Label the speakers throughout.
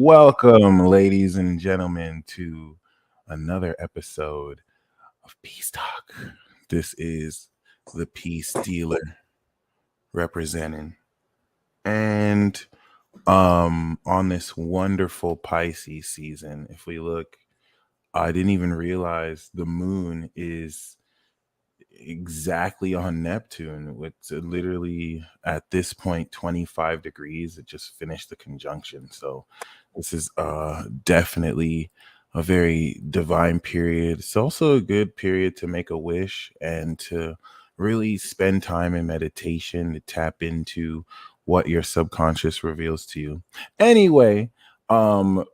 Speaker 1: Welcome, ladies and gentlemen, to another episode of Peace Talk. This is the Peace Dealer representing. And on this wonderful Pisces season, if we look, I didn't even realize the moon is exactly on Neptune. It's literally at this point 25 degrees. It just finished the conjunction. So this is definitely a very divine period. It's also a good period to make a wish and to really spend time in meditation to tap into what your subconscious reveals to you. Anyway,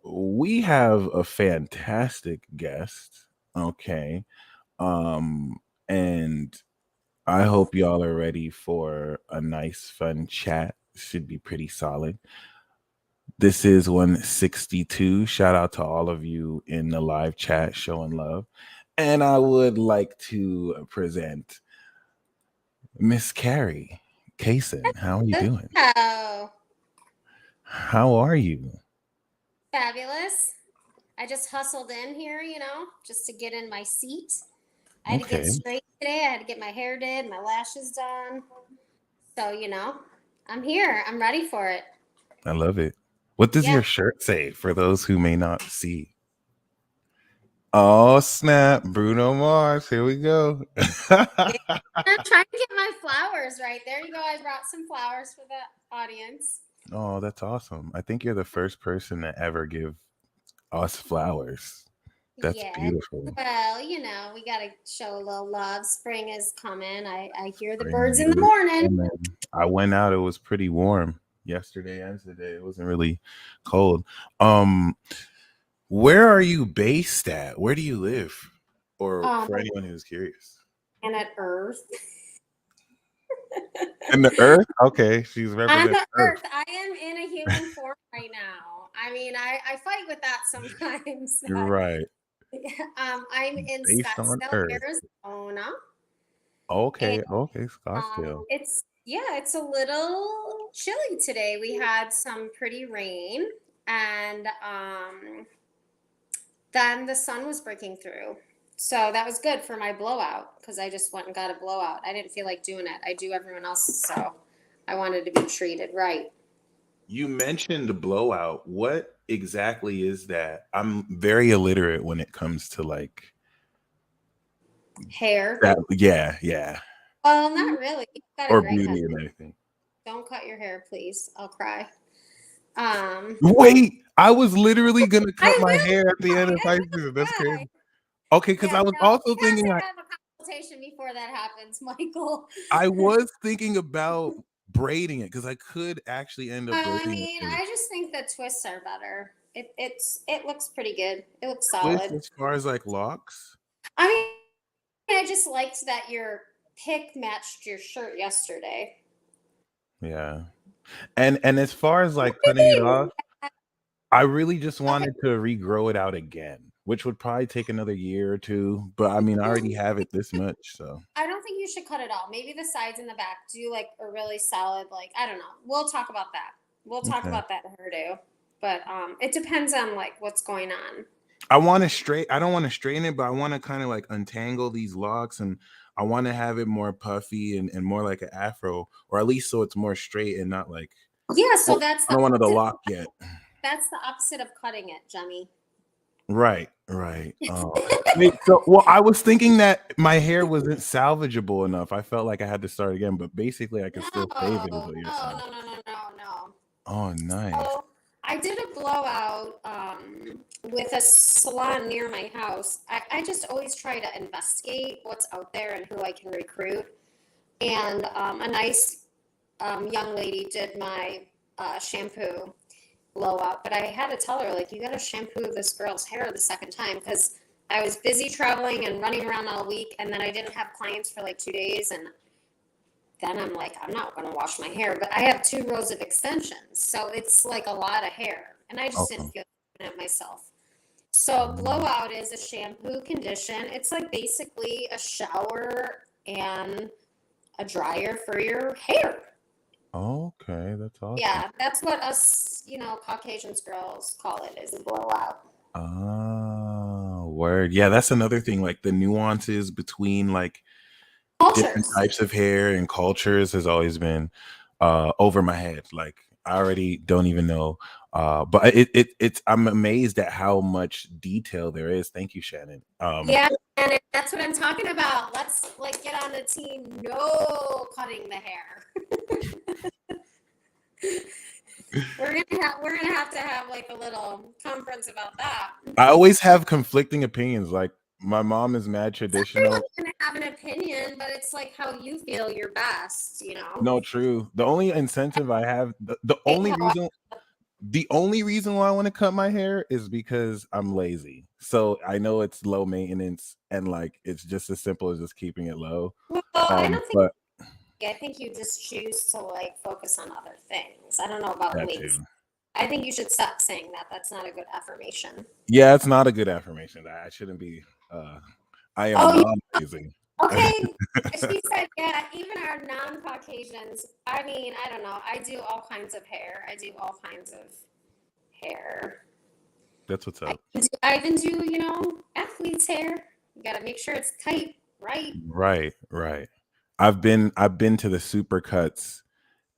Speaker 1: we have a fantastic guest. Okay. And I hope y'all are ready for a nice, fun chat. Should be pretty solid. This is 162. Shout out to all of you in the live chat showing love. And I would like to present Miss Carrie Kacen. How are you doing?
Speaker 2: Hello.
Speaker 1: How are you?
Speaker 2: Fabulous. I just hustled in here, just to get in my seat. I had to get straight today. I had to get my hair did, my lashes done. So, I'm here. I'm ready for it.
Speaker 1: I love it. What does your shirt say for those who may not see? Oh, snap. Bruno Mars. Here we go.
Speaker 2: I'm trying to get my flowers right. There you go. I brought some flowers for the audience.
Speaker 1: Oh, that's awesome. I think you're the first person to ever give us flowers. That's beautiful.
Speaker 2: Well, we got to show a little love. Spring is coming. I hear the birds in the morning.
Speaker 1: I went out. It was pretty warm yesterday and today. It wasn't really cold. Where are you based at? Where do you live? Or for anyone who's curious.
Speaker 2: Planet Earth.
Speaker 1: In the Earth? Okay, she's representing
Speaker 2: Earth. I am in a human form right now. I mean, I fight with that sometimes.
Speaker 1: You're right.
Speaker 2: I'm in Scottsdale, Arizona.
Speaker 1: Okay, Scottsdale.
Speaker 2: It's a little chilly today. We had some pretty rain, and then the sun was breaking through. So that was good for my blowout because I just went and got a blowout. I didn't feel like doing it. I do everyone else's, so I wanted to be treated right.
Speaker 1: You mentioned the blowout. What exactly is that? I'm very illiterate when it comes to like
Speaker 2: hair.
Speaker 1: Yeah.
Speaker 2: Well, not really.
Speaker 1: Or beauty and everything.
Speaker 2: Don't cut your hair, please. I'll cry.
Speaker 1: Wait, I was literally gonna cut my hair at the end of high school. That's crazy. Okay, because I was also thinking
Speaker 2: have a consultation before that happens, Michael.
Speaker 1: I was thinking about braiding it because I could actually end up braiding it.
Speaker 2: I just think the twists are better. It looks pretty good. It looks solid.
Speaker 1: Twists as far as like locks?
Speaker 2: I just liked that your pick matched your shirt yesterday.
Speaker 1: Yeah. And as far as like cutting it off, I really just wanted to regrow it out again, which would probably take another year or two. But I mean, I already have it this much, so.
Speaker 2: I don't think you should cut it all. Maybe the sides and the back do like a really solid, like, I don't know. We'll talk about that. We'll talk about that hairdo. But it depends on like what's going on.
Speaker 1: I don't want to straighten it, but I want to kind of like untangle these locks, and I want to have it more puffy and more like an afro, or at least so it's more straight and not like.
Speaker 2: Yeah, so that's
Speaker 1: I don't want the lock yet.
Speaker 2: That's the opposite of cutting it, Jemmy.
Speaker 1: Right. I was thinking that my hair wasn't salvageable enough. I felt like I had to start again, but basically I could still save it.
Speaker 2: No.
Speaker 1: Oh, nice.
Speaker 2: So I did a blowout with a salon near my house. I just always try to investigate what's out there and who I can recruit. And a nice young lady did my shampoo blowout, but I had to tell her, like, you got to shampoo this girl's hair the second time because I was busy traveling and running around all week, and then I didn't have clients for like 2 days, and then I'm like, I'm not going to wash my hair, but I have 2 rows of extensions, so it's like a lot of hair, and I just didn't
Speaker 1: Okay.
Speaker 2: feel good at myself. So blowout is a shampoo condition. It's like basically a shower and a dryer for your hair.
Speaker 1: Okay, that's awesome.
Speaker 2: Yeah, that's what us, Caucasians girls call it, is a blowout.
Speaker 1: Oh, word. Yeah, that's another thing. Like the nuances between like different
Speaker 2: Cultures.
Speaker 1: types of hair and cultures has always been over my head. Like I already don't even know. But it's I'm amazed at how much detail there is. Thank you, Shannon.
Speaker 2: Yeah, and that's what I'm talking about. Let's like get on the team. No cutting the hair. we're gonna have to have like a little conference about that.
Speaker 1: I always have conflicting opinions. Like my mom is mad traditional.
Speaker 2: Everyone's gonna have an opinion, but it's like how you feel you're best,
Speaker 1: No, true. The only incentive I have, the
Speaker 2: Hey,
Speaker 1: only reason why I want to cut my hair is because I'm lazy. So I know it's low maintenance and like it's just as simple as just keeping it low.
Speaker 2: well, I don't think.
Speaker 1: But
Speaker 2: I think you just choose to like focus on other things. I don't know about
Speaker 1: that
Speaker 2: lazy.
Speaker 1: too.
Speaker 2: I think you should stop saying that. That's not a good affirmation.
Speaker 1: Yeah, it's not a good affirmation. I shouldn't be. I am not lazy.
Speaker 2: Okay. She said, yeah, even our non-Caucasians, I mean, I don't know. I do all kinds of hair. I do all kinds of hair.
Speaker 1: That's what's up.
Speaker 2: I even do, athlete's hair. You got to make sure it's tight, right?
Speaker 1: Right. I've been to the super cuts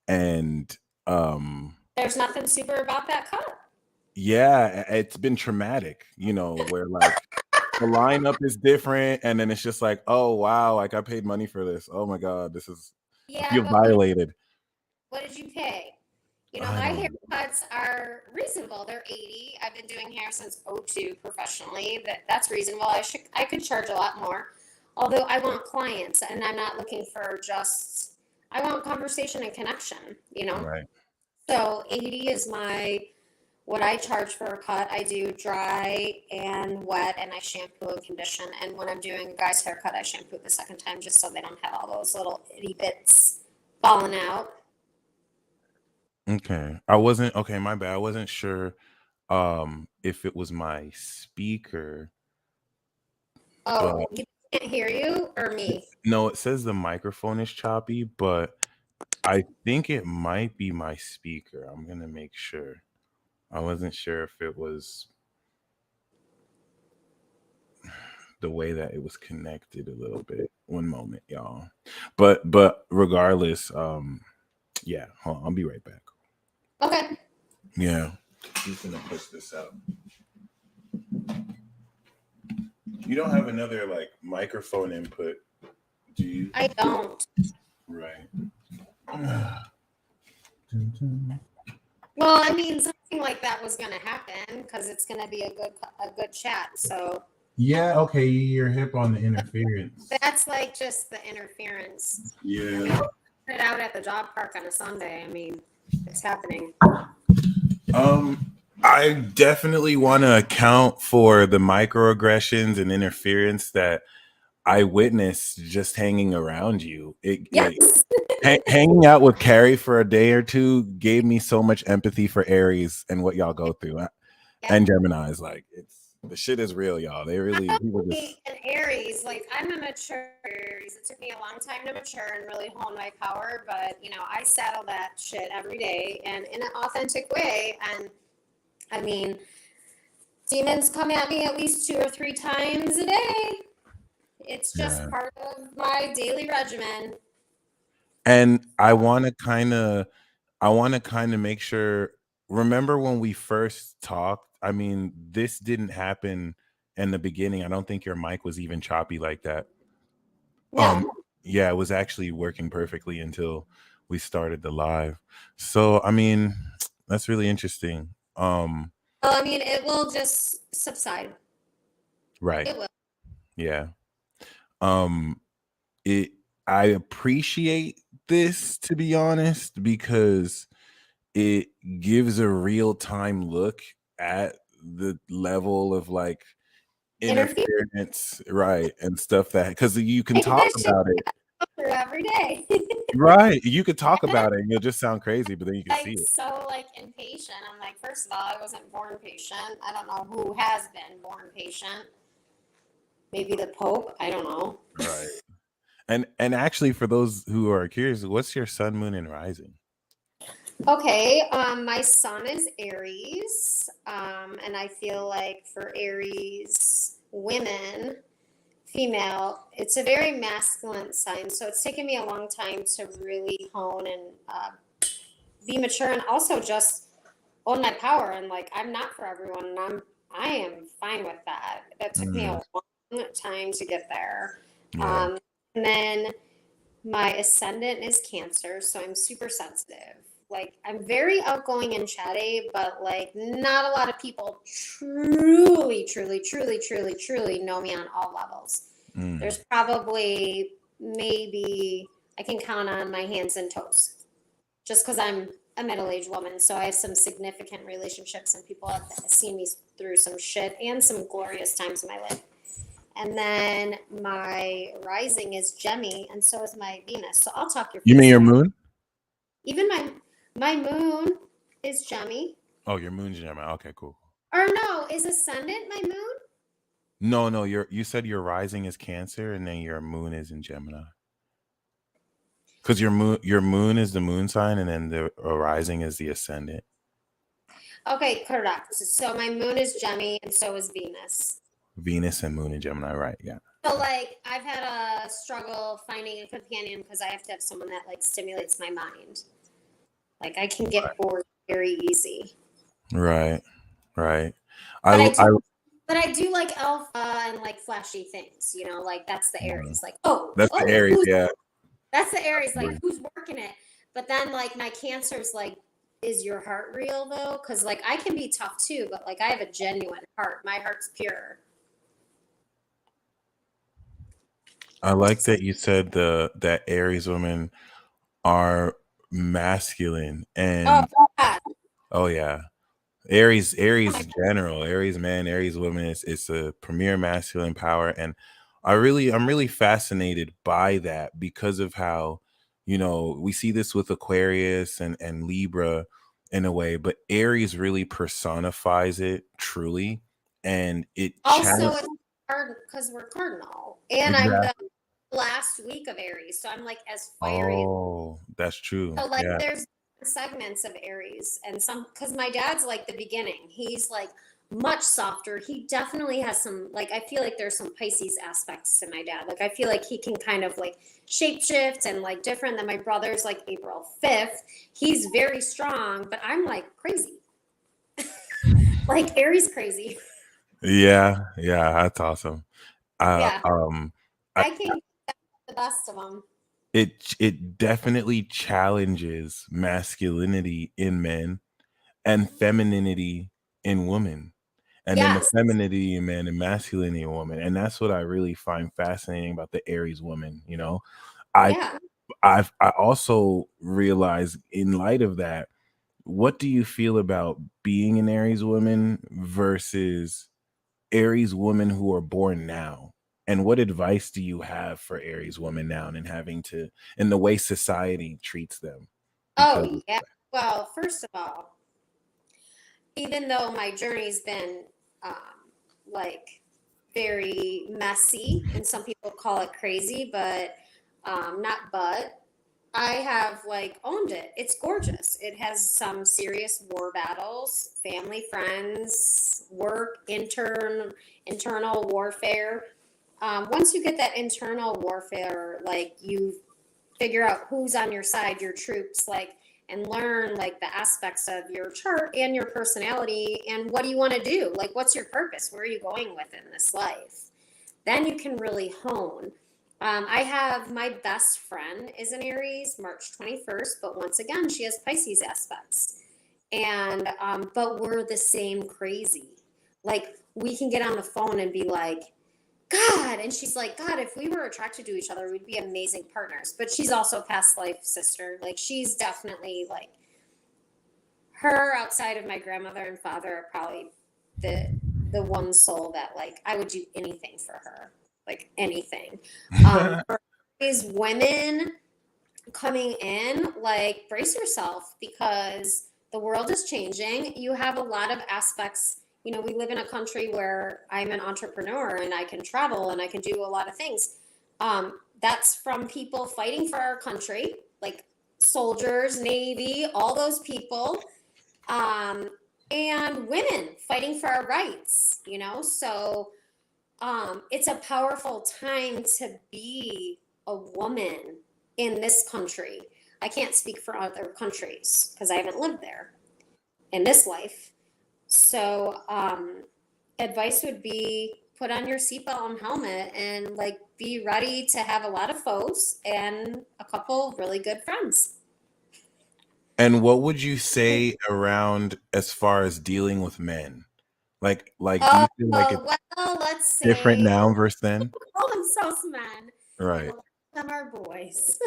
Speaker 1: and
Speaker 2: There's nothing super about that cut.
Speaker 1: yeah, it's been traumatic, where like the lineup is different and then it's just like, oh wow, like I paid money for this. Oh my god, I feel violated.
Speaker 2: What did you pay?
Speaker 1: I
Speaker 2: My
Speaker 1: don't
Speaker 2: haircuts are reasonable. They're 80. I've been doing hair since '02 professionally. That's reasonable. I could charge a lot more. Although I want clients and I'm not looking for just I want conversation and connection.
Speaker 1: right.
Speaker 2: So 80 is what I charge for a cut. I do dry and wet and I shampoo and condition. And when I'm doing a guy's haircut, I shampoo it the second time just so they don't have all those little itty bits falling out.
Speaker 1: Okay. My bad. I wasn't sure if it was my speaker, but
Speaker 2: Oh, you can't hear you or me?
Speaker 1: no, it says the microphone is choppy, but I think it might be my speaker. I'm gonna make sure. I wasn't sure if it was the way that it was connected a little bit. One moment, y'all. But regardless, yeah, hold on, I'll be right back.
Speaker 2: Okay.
Speaker 1: Yeah. Who's gonna push this out? You don't have another like microphone input, do you?
Speaker 2: I don't.
Speaker 1: Right.
Speaker 2: Well, I mean, something like that was going to happen because it's going to be a good chat. So
Speaker 1: Yeah, okay, you're hip on the interference.
Speaker 2: that's like just the interference.
Speaker 1: Yeah.
Speaker 2: Put it out at the dog park on a Sunday. I mean, it's happening.
Speaker 1: I definitely want to account for the microaggressions and interference that I witnessed just hanging around you.
Speaker 2: Yes.
Speaker 1: Hanging out with Carrie for a day or two gave me so much empathy for Aries and what y'all go through, and Gemini's. Like the shit is real, y'all. They really people just.
Speaker 2: An Aries, like I'm a mature Aries. It took me a long time to mature and really hone my power, but I saddle that shit every day and in an authentic way. And I mean, demons come at me at least 2 or 3 times a day. It's just part of my daily regimen.
Speaker 1: And I want to kind of make sure. Remember when we first talked? I mean, this didn't happen in the beginning. I don't think your mic was even choppy like that.
Speaker 2: No.
Speaker 1: Yeah, it was actually working perfectly until we started the live. So, I mean, that's really interesting.
Speaker 2: Well, I mean, it will just subside.
Speaker 1: Right.
Speaker 2: It will.
Speaker 1: Yeah. I appreciate this, to be honest, because it gives a real-time look at the level of like interference, right, and stuff that because you can talk about it.
Speaker 2: through every day.
Speaker 1: Right. You could talk about it and it'll just sound crazy, but then you can see
Speaker 2: Like
Speaker 1: it.
Speaker 2: so like impatient. I'm like, first of all, I wasn't born patient. I don't know who has been born patient. Maybe the Pope. I don't know.
Speaker 1: Right. And actually, for those who are curious, what's your sun, moon, and rising?
Speaker 2: Okay, my sun is Aries, and I feel like for Aries women, female, it's a very masculine sign. So it's taken me a long time to really hone and be mature, and also just own my power. And like, I'm not for everyone, and I am fine with that. That took me a long time to get there.
Speaker 1: Yeah.
Speaker 2: And then my ascendant is Cancer, so I'm super sensitive. Like, I'm very outgoing and chatty, but like, not a lot of people truly know me on all levels. There's probably maybe I can count on my hands and toes, just because I'm a middle-aged woman. So I have some significant relationships, and people have seen me through some shit and some glorious times in my life. And then my rising is Gemini, and so is my Venus. So I'll talk your face.
Speaker 1: You mean your
Speaker 2: off.
Speaker 1: moon?
Speaker 2: Even my moon is Gemini.
Speaker 1: Oh, your moon's Gemini. Okay, cool.
Speaker 2: Or no, is ascendant my moon?
Speaker 1: No, you said your rising is Cancer and then your moon is in Gemini. Because your moon is the moon sign, and then the rising is the ascendant.
Speaker 2: Okay, correct. So my moon is Gemini, and so is Venus.
Speaker 1: Venus and moon in Gemini, right? Yeah.
Speaker 2: So like I've had a struggle finding a companion because I have to have someone that like stimulates my mind. Like I can get bored very easy.
Speaker 1: Right.
Speaker 2: But I do like alpha and like flashy things, you know, like that's the Aries. Like,
Speaker 1: that's the Aries, yeah.
Speaker 2: That's the Aries, like who's working it? But then like my Cancer's like, is your heart real though? Because like I can be tough too, but like I have a genuine heart. My heart's pure.
Speaker 1: I like that you said that Aries women are masculine and oh yeah. Aries general, Aries man, Aries woman is a premier masculine power, and I'm really fascinated by that because of how, we see this with Aquarius and Libra in a way, but Aries really personifies it truly, and it
Speaker 2: also it's hard because we're cardinal, and I'm the last week of Aries, so I'm like as fiery.
Speaker 1: Oh, that's true.
Speaker 2: So like there's segments of Aries, and some because my dad's like the beginning. He's like much softer. He definitely has some like I feel like there's some Pisces aspects to my dad. Like I feel like he can kind of like shapeshift and like different than my brother's like April 5th. He's very strong, but I'm like crazy. Like Aries crazy.
Speaker 1: Yeah, that's awesome.
Speaker 2: I can't get the best of them.
Speaker 1: It definitely challenges masculinity in men and femininity in women, and then the femininity in men and masculinity in women, and that's what I really find fascinating about the Aries woman. I also realize in light of that, what do you feel about being an Aries woman versus Aries women who are born now? And what advice do you have for Aries women now in the way society treats them?
Speaker 2: Oh, yeah. Well, first of all, even though my journey's been like very messy, and some people call it crazy, but I have like owned it. It's gorgeous. It has some serious war battles, family, friends, work, internal warfare. Once you get that internal warfare, like you figure out who's on your side, your troops, like, and learn like the aspects of your chart and your personality and what do you want to do? Like, what's your purpose? Where are you going within this life? Then you can really hone. I have my best friend is an Aries, March 21st, but once again, she has Pisces aspects. And, but we're the same crazy. Like, we can get on the phone and be like, God. And she's like, God, if we were attracted to each other, we'd be amazing partners. But she's also past life sister. Like, she's definitely like, her outside of my grandmother and father are probably the one soul that like, I would do anything for her. Like anything. these women coming in, like, brace yourself, because the world is changing. You have a lot of aspects. You know, we live in a country where I'm an entrepreneur and I can travel and I can do a lot of things. That's from people fighting for our country, like soldiers, Navy, all those people, and women fighting for our rights, you know? So it's a powerful time to be a woman in this country. I can't speak for other countries because I haven't lived there in this life. So advice would be put on your seatbelt and helmet and like be ready to have a lot of foes and a couple really good friends.
Speaker 1: And what would you say around as far as dealing with men? Like do you feel like it's
Speaker 2: Well, let's
Speaker 1: different
Speaker 2: say
Speaker 1: now versus then?
Speaker 2: call themselves men, and a
Speaker 1: Right.
Speaker 2: lot of them are boys.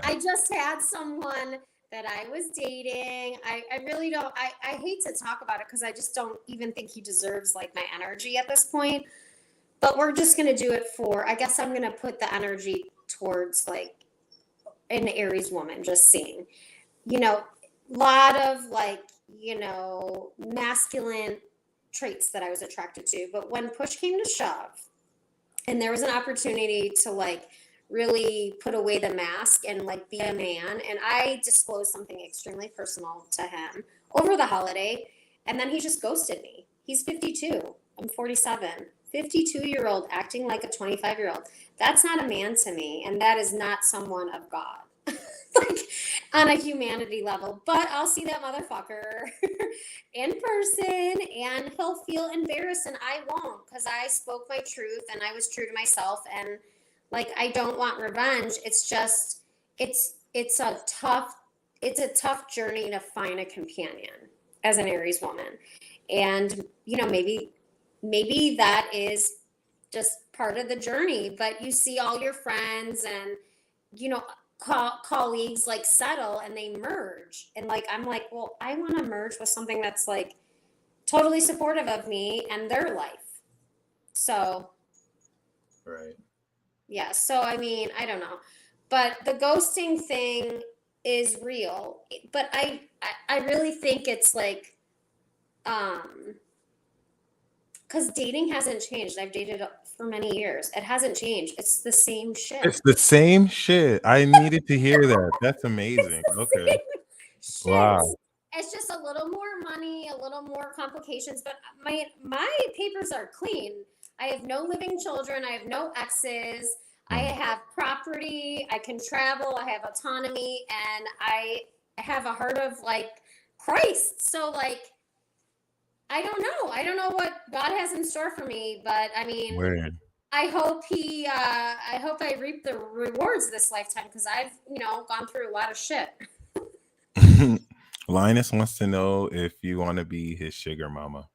Speaker 2: I just had someone that I was dating. I really don't, I hate to talk about it because I just don't even think he deserves like my energy at this point. But we're just going to do it for, I guess I'm going to put the energy towards like an Aries woman, just seeing, you know, a lot of like, you know, masculine traits that I was attracted to. But when push came to shove and there was an opportunity to like really put away the mask and like be a man, and I disclosed something extremely personal to him over the holiday, and then he just ghosted me. He's 52. I'm 47. 52-year-old acting like a 25-year-old. That's not a man to me, and that is not someone of God. Like on a humanity level, but I'll see that motherfucker in person and he'll feel embarrassed and I won't, because I spoke my truth and I was true to myself, and like I don't want revenge. It's just it's a tough journey to find a companion as an Aries woman. And you know, maybe that is just part of the journey, but you see all your friends and you know colleagues like settle and they merge, and like I'm like, well, I want to merge with something that's like totally supportive of me and their life. So
Speaker 1: Right.
Speaker 2: yeah, so I mean, I don't know, but the ghosting thing is real, but I really think it's like because dating hasn't changed. I've dated for many years. It hasn't changed. It's the same shit.
Speaker 1: It's the same shit. I needed to hear that. That's
Speaker 2: It's
Speaker 1: amazing.
Speaker 2: the
Speaker 1: Okay.
Speaker 2: same shit.
Speaker 1: Wow.
Speaker 2: It's just a little more money, a little more complications, but my papers are clean. I have no living children. I have no exes. I
Speaker 1: Mm.
Speaker 2: have property. I can travel. I have autonomy, and I have a heart of like Christ. So like, I don't know. I don't know what God has in store for me, but I mean,
Speaker 1: Weird.
Speaker 2: I hope I hope I reap the rewards this lifetime because I've, you know, gone through a lot of shit.
Speaker 1: Linus wants to know if you want to be his sugar mama.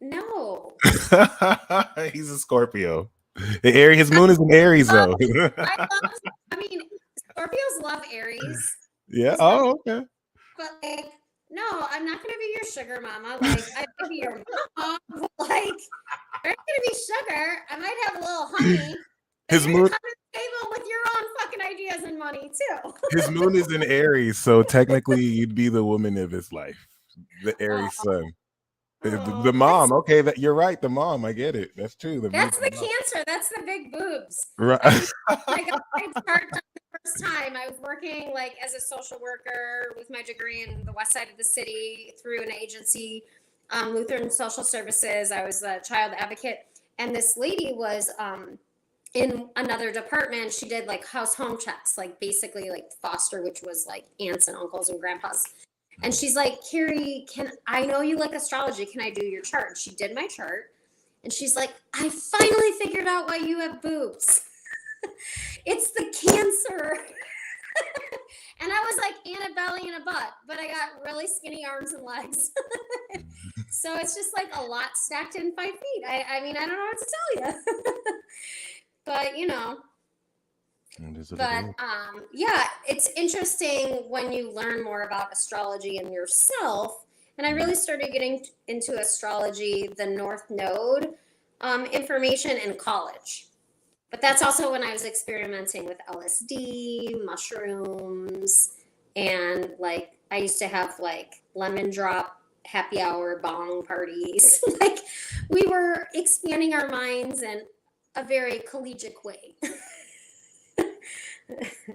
Speaker 2: No.
Speaker 1: He's a Scorpio. His moon is in Aries, though.
Speaker 2: I mean, Scorpios love Aries.
Speaker 1: Yeah. Oh, okay.
Speaker 2: But like, no, I'm not gonna be your sugar mama. Like, I might be your mama, but like, I'm not gonna be sugar. I might have a little honey. But
Speaker 1: His
Speaker 2: you're
Speaker 1: moon.
Speaker 2: gonna come to the table with your own fucking ideas and money too.
Speaker 1: His moon is in Aries, so technically you'd be the woman of his life, the Aries sun. The mom. Okay, that you're right. The mom. I get it. That's true.
Speaker 2: That's the Cancer. That's the big boobs.
Speaker 1: Right.
Speaker 2: I got my chart done the first time. I was working like as a social worker with my degree in the west side of the city through an agency, Lutheran Social Services. I was a child advocate, and this lady was in another department. She did like house home checks, like basically like foster, which was like aunts and uncles and grandpas. And she's like, Carrie, I know you like astrology. Can I do your chart? She did my chart. And she's like, I finally figured out why you have boobs. It's the Cancer. And I was like, and a belly and a butt, but I got really skinny arms and legs. So it's just like a lot stacked in 5 feet. I mean, I don't know what to tell you. But, you know. But yeah, it's interesting when you learn more about astrology and yourself. And I really started getting into astrology, the North Node information in college. But that's also when I was experimenting with LSD, mushrooms, and like I used to have like lemon drop happy hour bong parties. Like we were expanding our minds in a very collegiate way.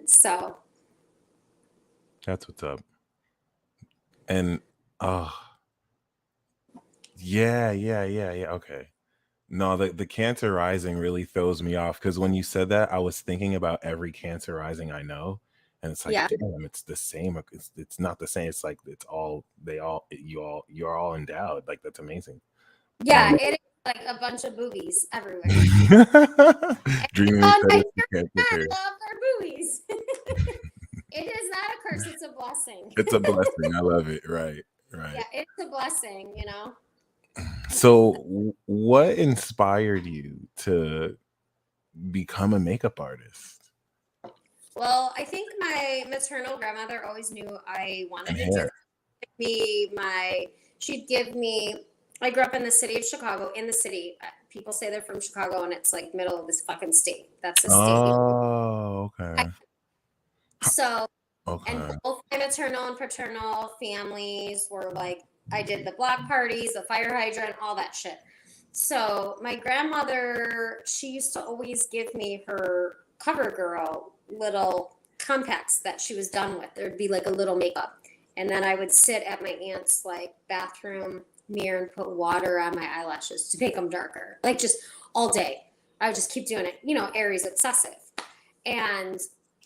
Speaker 2: So
Speaker 1: That's what's up. And oh yeah. Okay. No, the Cancer rising really throws me off because when you said that, I was thinking about every Cancer rising I know, and it's like,
Speaker 2: yeah,
Speaker 1: damn, it's the same. It's not the same. It's like it's all you're all endowed. Like that's amazing.
Speaker 2: yeah, it is like a bunch of movies everywhere.
Speaker 1: Dreaming
Speaker 2: On my
Speaker 1: Cancer
Speaker 2: I
Speaker 1: curse.
Speaker 2: love our movies. It is not a curse; it's a blessing.
Speaker 1: It's a blessing. I love it. Right.
Speaker 2: Yeah, it's a blessing, you know.
Speaker 1: So, what inspired you to become a makeup artist
Speaker 2: Well, I think my maternal grandmother always knew I wanted
Speaker 1: and
Speaker 2: to do
Speaker 1: hair?
Speaker 2: she'd give me, I grew up in the city of Chicago, in the city. People say they're from Chicago and it's like middle of this fucking state. That's a state.
Speaker 1: Oh, okay.
Speaker 2: So, and
Speaker 1: Okay.
Speaker 2: both my maternal and paternal families were like, I did the block parties, the fire hydrant, all that shit. So my grandmother, she used to always give me her CoverGirl little compacts that she was done with. There'd be like a little makeup. And then I would sit at my aunt's like bathroom mirror and put water on my eyelashes to make them darker. Like just all day. I would just keep doing it. You know, Aries obsessive. And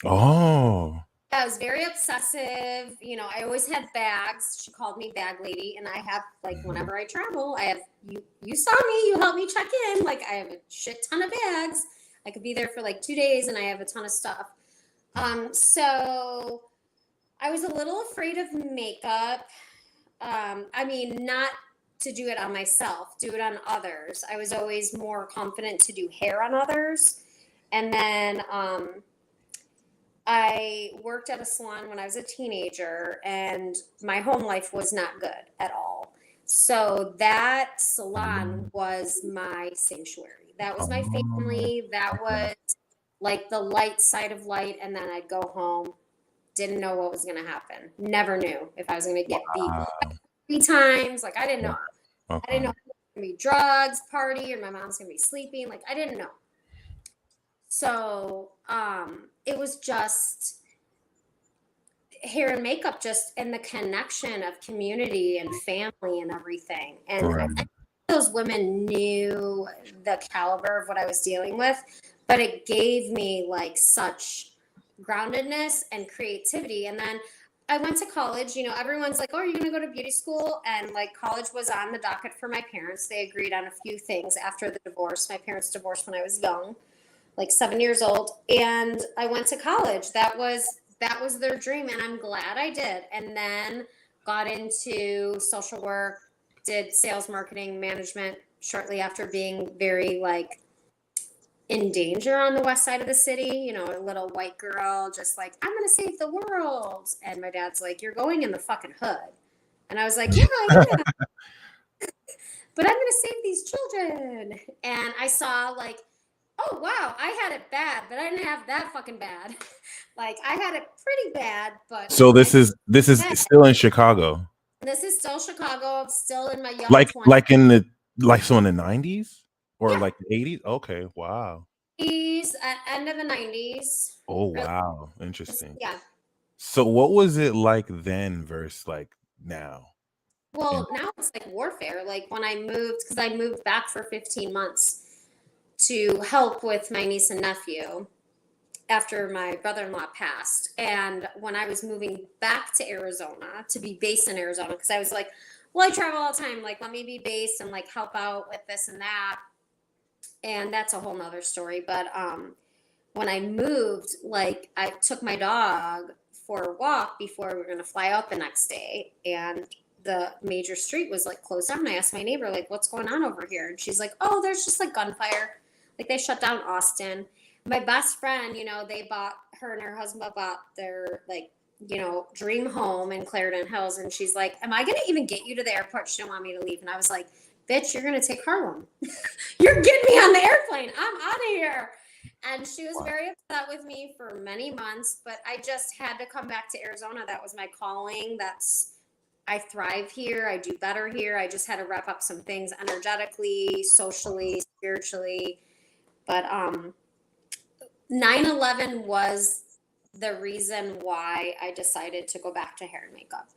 Speaker 1: Oh.
Speaker 2: I was very obsessive. You know, I always had bags. She called me bag lady. And I have like whenever I travel, I have you saw me, you helped me check in. Like I have a shit ton of bags. I could be there for like 2 days and I have a ton of stuff. So I was a little afraid of makeup. I mean, not to do it on myself, do it on others. I was always more confident to do hair on others. And then I worked at a salon when I was a teenager, and my home life was not good at all. So that salon was my sanctuary. That was my family. That was like the light side of light. And then I'd go home, didn't know what was going to happen. Never knew if I was going to get beat 3 times. Like I didn't know. I didn't know if it was going to be drugs, party, or my mom's going to be sleeping. Like I didn't know. So it was just hair and makeup, just in the connection of community and family and everything. And
Speaker 1: Right.
Speaker 2: those women knew the caliber of what I was dealing with, but it gave me like such groundedness and creativity. And then I went to college. You know, everyone's like, oh, are you going to go to beauty school? And like college was on the docket for my parents. They agreed on a few things after the divorce. My parents divorced when I was young, like 7 years old. And I went to college. That was their dream. And I'm glad I did. And then got into social work, did sales, marketing, management shortly after being very like in danger on the west side of the city, you know, a little white girl, just like, I'm going to save the world. And my dad's like, you're going in the fucking hood. And I was like, yeah, I am. But I'm going to save these children. And I saw like, oh, wow, I had it bad, but I didn't have that fucking bad. Like I had it pretty bad, but
Speaker 1: So this is still in Chicago.
Speaker 2: this is still Chicago. I'm still in my young
Speaker 1: Like
Speaker 2: 20s.
Speaker 1: so in the 90s or
Speaker 2: Yeah.
Speaker 1: like the 80s? Okay, wow.
Speaker 2: End of the 90s.
Speaker 1: Oh wow, interesting.
Speaker 2: Yeah.
Speaker 1: So what was it like then versus like now?
Speaker 2: Well, now it's like warfare. Like when I moved, because I moved back for 15 months to help with my niece and nephew after my brother-in-law passed. And when I was moving back to Arizona to be based in Arizona, because I was like, well, I travel all the time. Like, let me be based and like help out with this and that. And that's a whole nother story. But when I moved, like I took my dog for a walk before we were going to fly out the next day. And the major street was like closed down. I asked my neighbor, like, what's going on over here? And she's like, oh, there's just like gunfire. Like they shut down Austin. My best friend, you know, her and her husband bought their like, you know, dream home in Clarendon Hills. And she's like, am I going to even get you to the airport? She didn't want me to leave. And I was like, bitch, you're going to take Harlem. You're getting me on the airplane. I'm out of here. And she was
Speaker 1: Wow.
Speaker 2: very upset with me for many months, but I just had to come back to Arizona. That was my calling. I thrive here. I do better here. I just had to wrap up some things energetically, socially, spiritually. But 9/11 was the reason why I decided to go back to hair and makeup.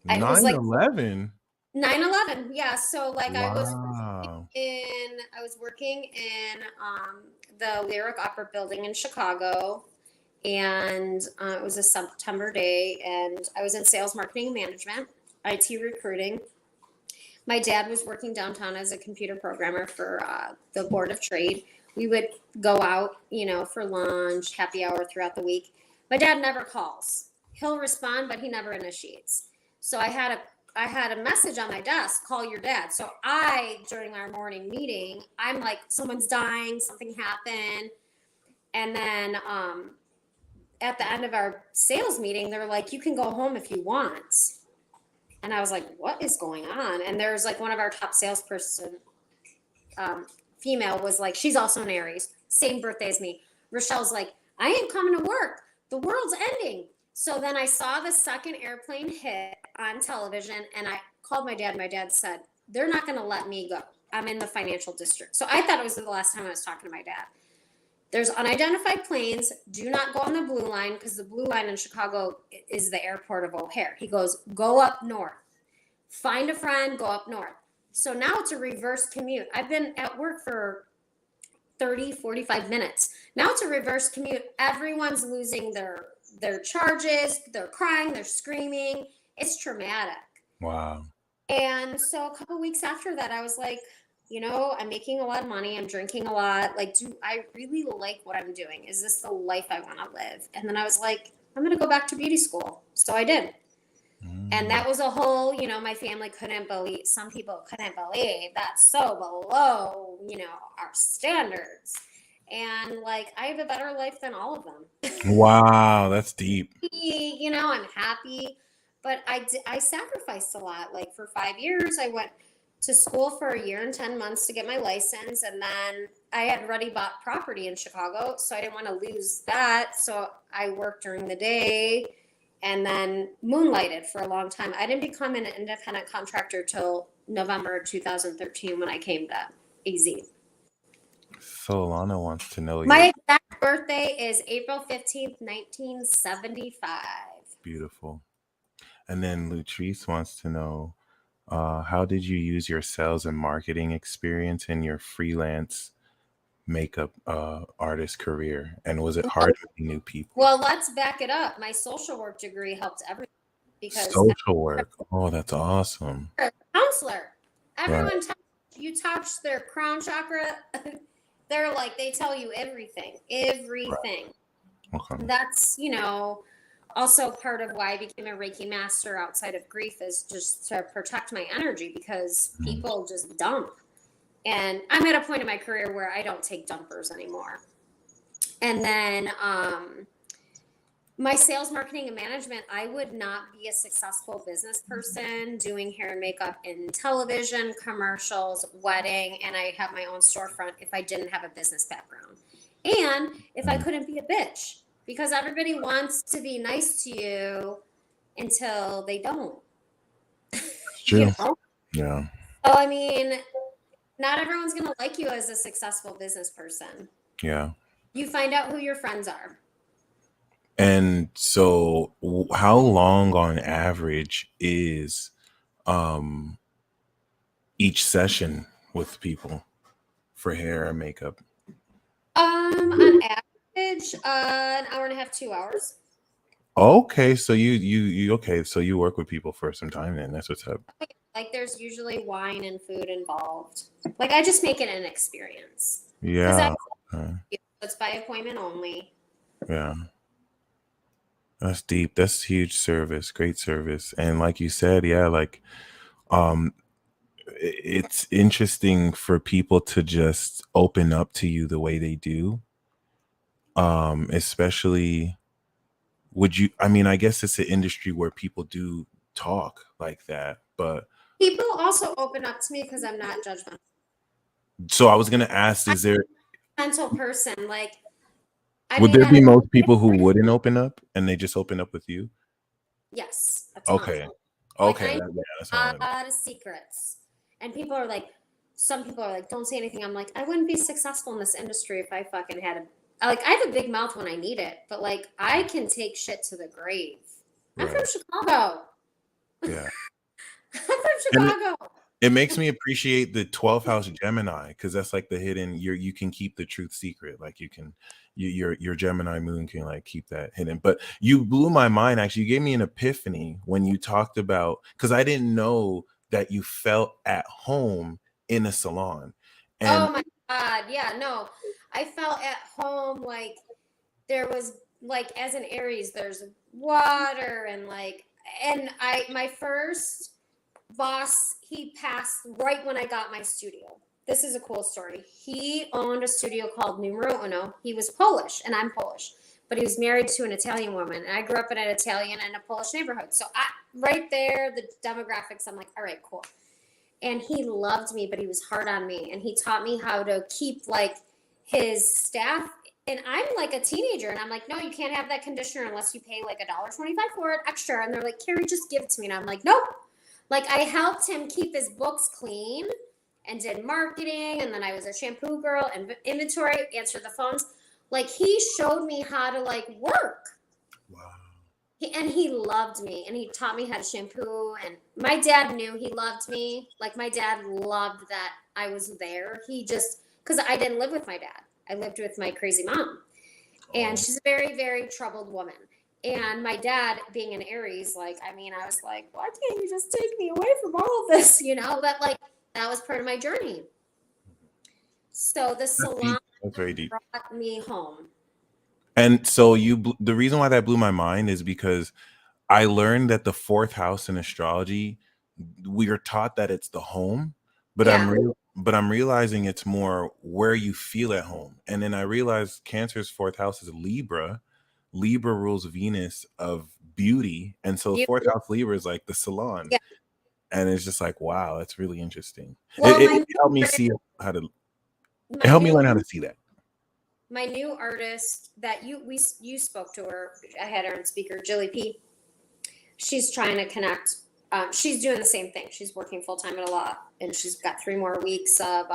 Speaker 2: It was like
Speaker 1: 9/11.
Speaker 2: 9/11. Yeah. So like
Speaker 1: Wow.
Speaker 2: I was working in the Lyric Opera building in Chicago, and it was a September day, and I was in sales, marketing, and management, IT recruiting. My dad was working downtown as a computer programmer for the Board of Trade. We would go out, for lunch, happy hour throughout the week. My dad never calls. He'll respond, but he never initiates. So I had a message on my desk, call your dad. So during our morning meeting, I'm like, someone's dying, something happened. And then at the end of our sales meeting, they're like, you can go home if you want. And I was like, what is going on? And there's like one of our top salesperson, female, was like, she's also an Aries, same birthday as me. Rochelle's like, I ain't coming to work. The world's ending. So then I saw the second airplane hit on television, and I called my dad. My dad said, they're not going to let me go. I'm in the financial district. So I thought it was the last time I was talking to my dad. There's unidentified planes. Do not go on the blue line, because the blue line in Chicago is the airport of O'Hare. He goes, go up north. Find a friend, go up north. So now it's a reverse commute. I've been at work for 30, 45 minutes. Now it's a reverse commute. Everyone's losing their charges. They're crying. They're screaming. It's traumatic.
Speaker 1: Wow.
Speaker 2: And so a couple weeks after that, I was like, I'm making a lot of money. I'm drinking a lot. Like, do I really like what I'm doing? Is this the life I want to live? And then I was like, I'm going to go back to beauty school. So I did. And that was a whole, my family couldn't believe, some people couldn't believe that's so below, our standards. And like, I have a better life than all of them.
Speaker 1: Wow, that's deep.
Speaker 2: I'm happy, but I sacrificed a lot. Like for 5 years, I went to school for a year and 10 months to get my license. And then I had already bought property in Chicago, so I didn't want to lose that. So I worked during the day and then moonlighted for a long time. I didn't become an independent contractor till November 2013 when I came to AZ.
Speaker 1: So Lana wants to know
Speaker 2: my exact birthday is April 15th, 1975.
Speaker 1: Beautiful. And then Lutrice wants to know, how did you use your sales and marketing experience in your freelance makeup artist career? And was it hard meeting new people?
Speaker 2: Well, let's back it up. My social work degree helped everything. Because
Speaker 1: social work. Oh, that's awesome.
Speaker 2: Counselor. Everyone, you touch their crown chakra. They're like, they tell you everything. Everything.
Speaker 1: Right. Okay.
Speaker 2: That's, also part of why I became a Reiki master outside of grief, is just to protect my energy, because people just dump. And I'm at a point in my career where I don't take dumpers anymore. And then my sales, marketing, and management, I would not be a successful business person doing hair and makeup in television, commercials, wedding, and I have my own storefront if I didn't have a business background. And if I couldn't be a bitch, because everybody wants to be nice to you until they don't.
Speaker 1: It's true. Yeah.
Speaker 2: So, I mean, not everyone's going to like you as a successful business person.
Speaker 1: Yeah.
Speaker 2: You find out who your friends are.
Speaker 1: And so how long on average is each session with people for hair and makeup?
Speaker 2: On average, an hour and a half, 2 hours.
Speaker 1: Okay, so you okay, so you work with people for some time then. That's what's up.
Speaker 2: Like there's usually wine and food involved. Like I just make it an experience.
Speaker 1: Yeah.
Speaker 2: It's by appointment only.
Speaker 1: Yeah. That's deep. That's huge service. Great service. And like you said, yeah, like it's interesting for people to just open up to you the way they do. Especially I guess it's an industry where people do talk like that, but
Speaker 2: people also open up to me because I'm not judgmental.
Speaker 1: So I was gonna ask, is there
Speaker 2: mental person, like I
Speaker 1: Would
Speaker 2: mean,
Speaker 1: there
Speaker 2: out
Speaker 1: be
Speaker 2: of
Speaker 1: most people who wouldn't open up and they just open up with you?
Speaker 2: yes, a ton.
Speaker 1: Okay.
Speaker 2: Like
Speaker 1: Okay.
Speaker 2: I
Speaker 1: Yeah, that's
Speaker 2: know
Speaker 1: what I
Speaker 2: a
Speaker 1: meant.
Speaker 2: lot of secrets, and people are like, some people are like, don't say anything. I'm like, I wouldn't be successful in this industry if I fucking had like I have a big mouth when I need it, but like I can take shit to the grave. I'm from
Speaker 1: Right.
Speaker 2: Chicago.
Speaker 1: Yeah.
Speaker 2: I'm from
Speaker 1: And
Speaker 2: Chicago.
Speaker 1: it makes me appreciate the 12th house Gemini, because that's like the hidden, you can keep the truth secret. Like you can, your Gemini moon can like keep that hidden. But you blew my mind. Actually, you gave me an epiphany when you talked about, because I didn't know that you felt at home in a salon.
Speaker 2: Oh
Speaker 1: And
Speaker 2: my God. Yeah, no. I felt at home like there was like as an Aries, there's water and like and my first boss, he passed right when I got my studio. This is a cool story. He owned a studio called Numero Uno. He was Polish and I'm Polish, but he was married to an Italian woman. And I grew up in an Italian and a Polish neighborhood. So right there, the demographics, I'm like, all right, cool. And he loved me, but he was hard on me. And he taught me how to keep like his staff. And I'm like a teenager, and I'm like, no, you can't have that conditioner unless you pay like $1.25 for it extra. And they're like, Carrie, just give it to me. And I'm like, nope. Like I helped him keep his books clean and did marketing. And then I was a shampoo girl and inventory, answered the phones. Like he showed me how to like work.
Speaker 1: wow.
Speaker 2: And he loved me and he taught me how to shampoo. And my dad knew he loved me. Like my dad loved that I was there. He just, because I didn't live with my dad, I lived with my crazy mom. And
Speaker 1: Oh,
Speaker 2: she's a very, very troubled woman. And my dad, being an Aries, like, I mean, I was like, why can't you just take me away from all of this? You know, that like, that was part of my journey. So the
Speaker 1: that's
Speaker 2: salon
Speaker 1: deep. That's very deep.
Speaker 2: brought me home.
Speaker 1: And so the reason why that blew my mind is because I learned that the fourth house in astrology, we are taught that it's the home, but
Speaker 2: Yeah.
Speaker 1: but I'm realizing it's more where you feel at home. And then I realized Cancer's fourth house is Libra. Libra rules Venus of beauty, and so fourth
Speaker 2: Beautiful.
Speaker 1: house Libra is like the salon.
Speaker 2: Yeah.
Speaker 1: And it's just like, wow, that's really interesting.
Speaker 2: Well,
Speaker 1: It helped me see how to. It
Speaker 2: my
Speaker 1: helped me
Speaker 2: new
Speaker 1: learn how to see that.
Speaker 2: my new artist that you spoke to her. I had her on speaker, Jilly P. She's trying to connect. She's doing the same thing. She's working full time at a law, and she's got 3 more weeks of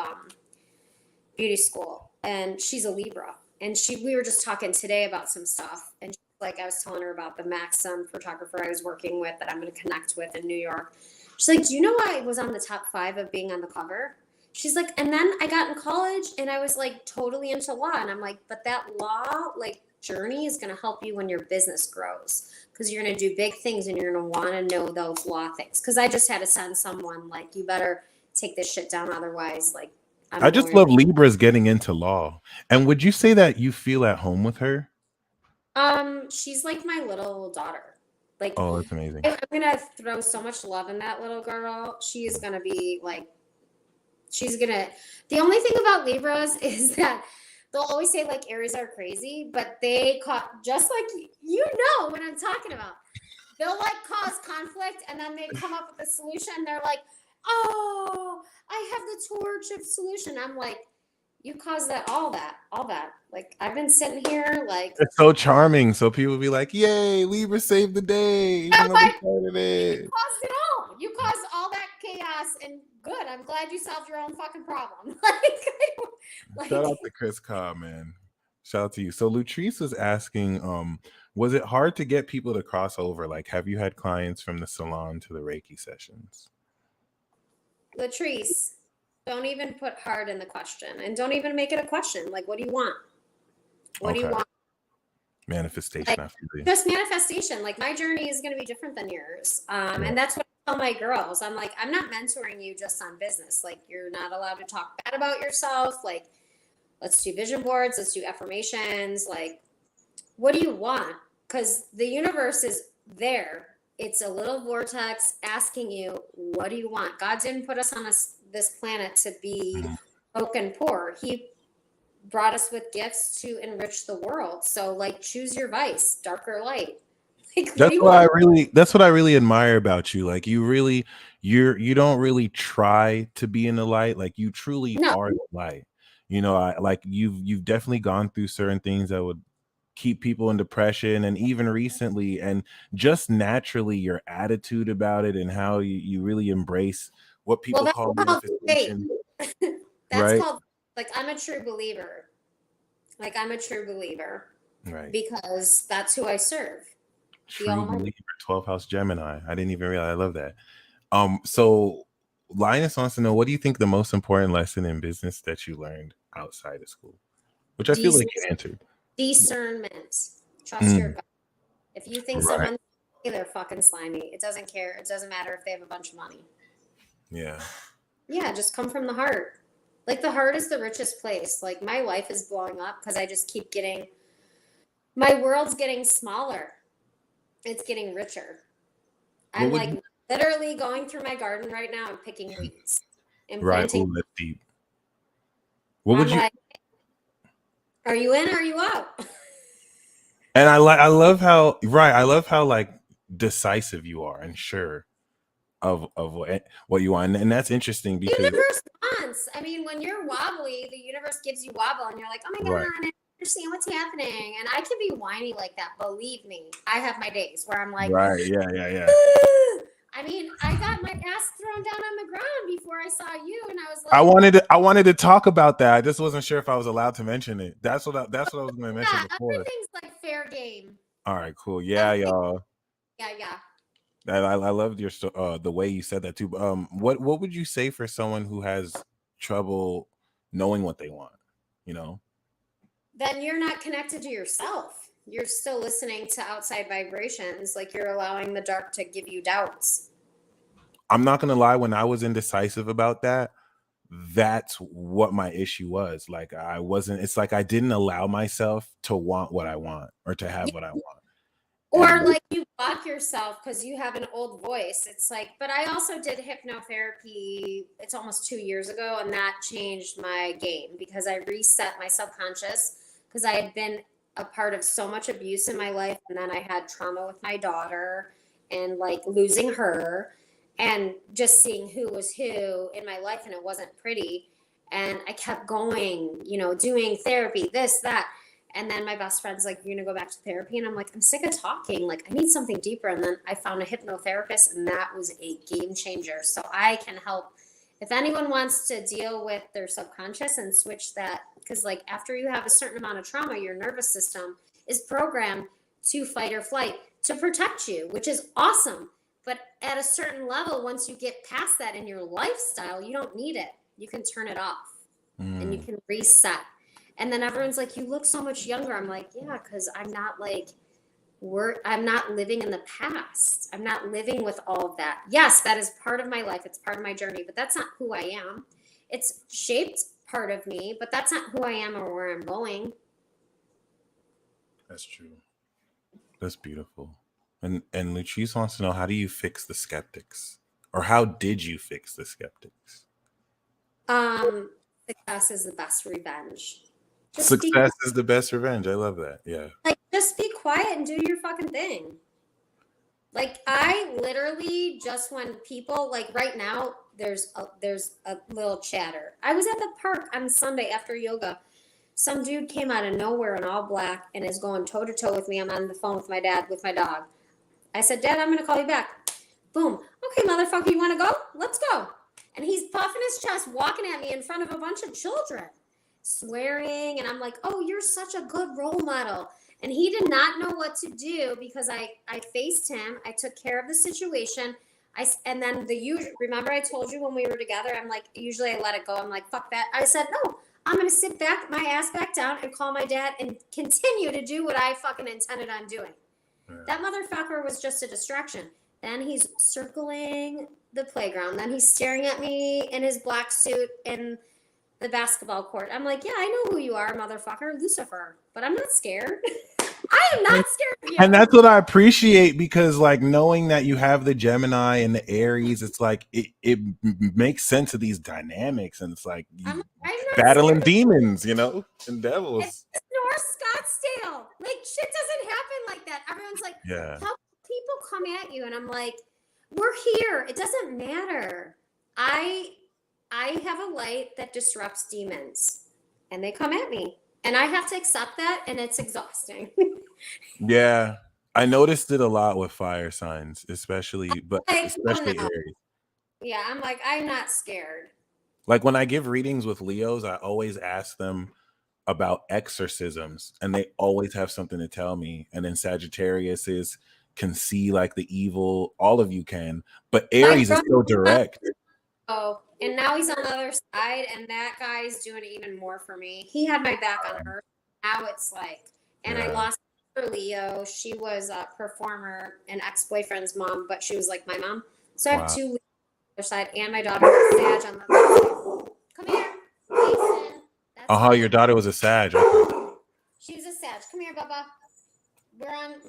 Speaker 2: beauty school. And she's a Libra. And we were just talking today about some stuff. And like I was telling her about the Maxim photographer I was working with that I'm going to connect with in New York. She's like, do you know I was on the top 5 of being on the cover? She's like, and then I got in college and I was like totally into law. And I'm like, but that law like journey is going to help you when your business grows because you're going to do big things and you're going to want to know those law things. Because I just had to send someone like, you better take this shit down. Otherwise, like, I'm
Speaker 1: I
Speaker 2: a
Speaker 1: just
Speaker 2: lawyer.
Speaker 1: love Libras getting into law. And would you say that you feel at home with her?
Speaker 2: She's like my little daughter. Like,
Speaker 1: Oh, that's amazing.
Speaker 2: I'm gonna throw so much love in that little girl. She is gonna be like, she's gonna. The only thing about Libras is that they'll always say like Aries are crazy, but they caught just like you know what I'm talking about. They'll like cause conflict, and then they come up with a solution. And they're like, "Oh, I have the torch of solution." I'm like, "You caused that, all that, all that." Like I've been sitting here like.
Speaker 1: It's so charming. So people be like, yay, Libra saved the day, even
Speaker 2: I'm
Speaker 1: though they
Speaker 2: like,
Speaker 1: started
Speaker 2: you
Speaker 1: it.
Speaker 2: caused it all. You caused all that chaos, and good. I'm glad you solved your own fucking problem.
Speaker 1: Shout
Speaker 2: like,
Speaker 1: out to Chris Cobb, man. Shout out to you. So Lutrice was asking, was it hard to get people to cross over? Like, have you had clients from the salon to the Reiki sessions?
Speaker 2: Latrice, don't even put hard in the question, and don't even make it a question. Like, what do you want? What do you
Speaker 1: Okay.
Speaker 2: want?
Speaker 1: Manifestation,
Speaker 2: Like,
Speaker 1: I feel.
Speaker 2: just manifestation. Like, my journey is going to be different than yours, and that's what I tell my girls. I'm like, I'm not mentoring you just on business. Like, you're not allowed to talk bad about yourself. Like, let's do vision boards. Let's do affirmations. Like, what do you want? Because the universe is there. It's a little vortex asking you, what do you want? God didn't put us on this planet to be broke and poor. He brought us with gifts to enrich the world. So, like, choose your vice, dark or light. Like, what do you want?
Speaker 1: That's what I really admire about you. Like you don't really try to be in the light. Like you truly
Speaker 2: No,
Speaker 1: are the light. You know, I like you've definitely gone through certain things that would keep people in depression, and even recently, and just naturally your attitude about it and how you really embrace what people
Speaker 2: Well,
Speaker 1: call
Speaker 2: that's called faith.
Speaker 1: manifestation,
Speaker 2: That's
Speaker 1: right?
Speaker 2: called, like, I'm a true believer. Like, I'm a true believer
Speaker 1: Right.
Speaker 2: because that's who I serve. The
Speaker 1: True
Speaker 2: Almighty.
Speaker 1: believer, 12th house Gemini. I didn't even realize. I love that. So Linus wants to know, what do you think the most important lesson in business that you learned outside of school? Which I feel like you answered.
Speaker 2: Discernment. Trust your
Speaker 1: Mm,
Speaker 2: gut. If you think
Speaker 1: right.
Speaker 2: someone's they're fucking slimy, it doesn't care. It doesn't matter if they have a bunch of money.
Speaker 1: Yeah.
Speaker 2: Yeah, just come from the heart. Like, the heart is the richest place. Like, my life is blowing up because I just keep getting, my world's getting smaller. It's getting richer.
Speaker 1: What
Speaker 2: I'm
Speaker 1: would
Speaker 2: like
Speaker 1: you,
Speaker 2: literally going through my garden right now and picking weeds and
Speaker 1: right?
Speaker 2: planting.
Speaker 1: Oh, that's deep. What
Speaker 2: I'm
Speaker 1: would you,
Speaker 2: like, are you in or are you out?
Speaker 1: and I love how, right. I love how like decisive you are and sure of what you want. And that's interesting
Speaker 2: The
Speaker 1: because,
Speaker 2: universe wants. I mean, when you're wobbly, the universe gives you wobble and you're like, oh my God,
Speaker 1: right.
Speaker 2: I don't understand what's happening. And I can be whiny like that. Believe me, I have my days where I'm like,
Speaker 1: Right. Yeah. Yeah. Yeah.
Speaker 2: I mean, I got my ass thrown down on the ground before I saw you, and I was
Speaker 1: I
Speaker 2: like,
Speaker 1: wanted to talk about that. I just wasn't sure if I was allowed to mention it. That's what I was going to mention
Speaker 2: yeah,
Speaker 1: before.
Speaker 2: everything's like fair game.
Speaker 1: All right, cool. Yeah,
Speaker 2: Everything,
Speaker 1: y'all.
Speaker 2: yeah.
Speaker 1: I loved your the way you said that too. What would you say for someone who has trouble knowing what they want? You know,
Speaker 2: Then you're not connected to yourself. You're still listening to outside vibrations, like you're allowing the dark to give you doubts.
Speaker 1: I'm not gonna lie. When I was indecisive about that, that's what my issue was. Like I wasn't. It's like I didn't allow myself to want what I want or to have what I want.
Speaker 2: Or
Speaker 1: And
Speaker 2: like you block yourself because you have an old voice. It's like, but I also did hypnotherapy, it's almost 2 years ago, and that changed my game because I reset my subconscious because I had been a part of so much abuse in my life. And then I had trauma with my daughter and like losing her and just seeing who was who in my life, and it wasn't pretty. And I kept going, doing therapy, this, that. And then my best friend's like, you're going to go back to therapy. And I'm like, I'm sick of talking. Like, I need something deeper. And then I found a hypnotherapist, and that was a game changer. So I can help if anyone wants to deal with their subconscious and switch that. Because, like, after you have a certain amount of trauma, your nervous system is programmed to fight or flight to protect you, which is awesome. But at a certain level, once you get past that in your lifestyle, you don't need it. You can turn it off and you can reset. And then everyone's like, you look so much younger. I'm like, yeah, because I'm not I'm not living in the past. I'm not living with all of that. Yes, that is part of my life. It's part of my journey, but that's not who I am. It's shaped part of me, but that's not who I am or where I'm going.
Speaker 1: that's true. That's beautiful. And Lucius wants to know, how do you fix the skeptics, or how did you fix the skeptics?
Speaker 2: Success is the best revenge.
Speaker 1: Success is the best revenge. I love that. Yeah.
Speaker 2: Like, just be quiet and do your fucking thing. Like, I literally just, when people, like, right now, there's a little chatter. I was at the park on Sunday after yoga. Some dude came out of nowhere in all black and is going toe to toe with me. I'm on the phone with my dad, with my dog. I said, Dad, I'm going to call you back. Boom. Okay, motherfucker, you want to go? Let's go. And he's puffing his chest, walking at me in front of a bunch of children, swearing. And I'm like, oh, you're such a good role model. And he did not know what to do because I faced him. I took care of the situation. And then remember I told you when we were together, I'm like, usually I let it go. I'm like, fuck that. I said, no, I'm going to sit back, my ass back down, and call my dad and continue to do what I fucking intended on doing. Yeah. That motherfucker was just a distraction. Then he's circling the playground. Then he's staring at me in his black suit in the basketball court. I'm like, yeah, I know who you are, motherfucker, Lucifer. But I'm not scared. I am not scared of you.
Speaker 1: And that's what I appreciate, because like knowing that you have the Gemini and the Aries, it's like it makes sense of these dynamics, and it's like
Speaker 2: I'm
Speaker 1: battling demons, and devils.
Speaker 2: It's North Scottsdale. Like, shit doesn't happen like that. Everyone's like,
Speaker 1: yeah,
Speaker 2: how people come at you, and I'm like, we're here. It doesn't matter. I have a light that disrupts demons, and they come at me. And I have to accept that, and it's exhausting.
Speaker 1: Yeah. I noticed it a lot with fire signs, especially, but
Speaker 2: Like, oh
Speaker 1: especially
Speaker 2: no.
Speaker 1: Aries.
Speaker 2: Yeah, I'm like, I'm not scared.
Speaker 1: Like when I give readings with Leos, I always ask them about exorcisms, and they always have something to tell me. And then Sagittarius is can see like the evil, all of you can, but
Speaker 2: My
Speaker 1: Aries is
Speaker 2: brother,
Speaker 1: so direct.
Speaker 2: oh, and now he's on the other side, and that guy's doing even more for me. He had my back on Earth. Now it's like, and I
Speaker 1: Yeah.
Speaker 2: lost her Leo. She was a performer, an ex-boyfriend's mom, but she was like my mom. So I have
Speaker 1: Wow.
Speaker 2: two Leos on the other side, and my daughter Sag on the other side. Come here, Jason. That's
Speaker 1: Oh,
Speaker 2: me.
Speaker 1: your daughter was a Sag. Okay.
Speaker 2: She's a Sag. Come here, Bubba.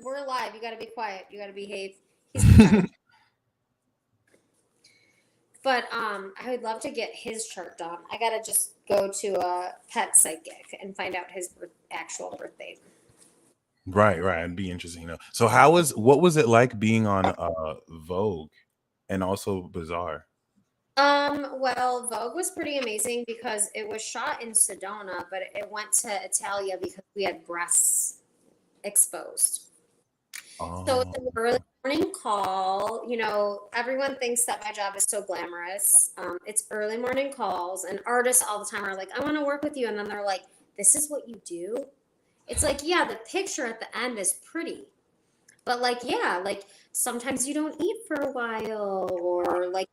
Speaker 2: We're live. You gotta be quiet. You gotta behave. He's pathetic. But I would love to get his chart done. I gotta just go to a pet psychic and find out his actual birthday.
Speaker 1: Right, right. It'd be interesting. So what was it like being on Vogue and also Bazaar?
Speaker 2: Well, Vogue was pretty amazing because it was shot in Sedona, but it went to Italia because we had breasts exposed. So it's
Speaker 1: Oh,
Speaker 2: an early morning call. You know, everyone thinks that my job is so glamorous. It's early morning calls, and artists all the time are like, I want to work with you. And then they're like, this is what you do? It's like, yeah, the picture at the end is pretty. But like, yeah, like sometimes you don't eat for a while, or like,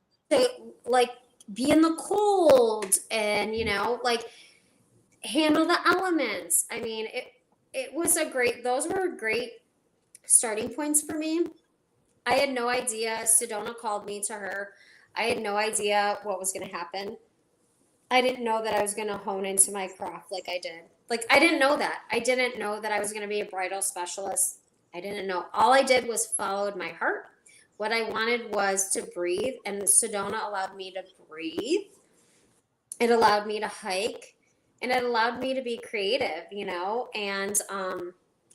Speaker 2: like be in the cold and, like handle the elements. I mean, it was those were great starting points for me. I had no idea. Sedona called me to her. I had no idea what was going to happen. I didn't know that I was going to hone into my craft like I did. Like, I didn't know that. I didn't know that I was going to be a bridal specialist. I didn't know. All I did was followed my heart. What I wanted was to breathe, and Sedona allowed me to breathe. It allowed me to hike, and it allowed me to be creative, and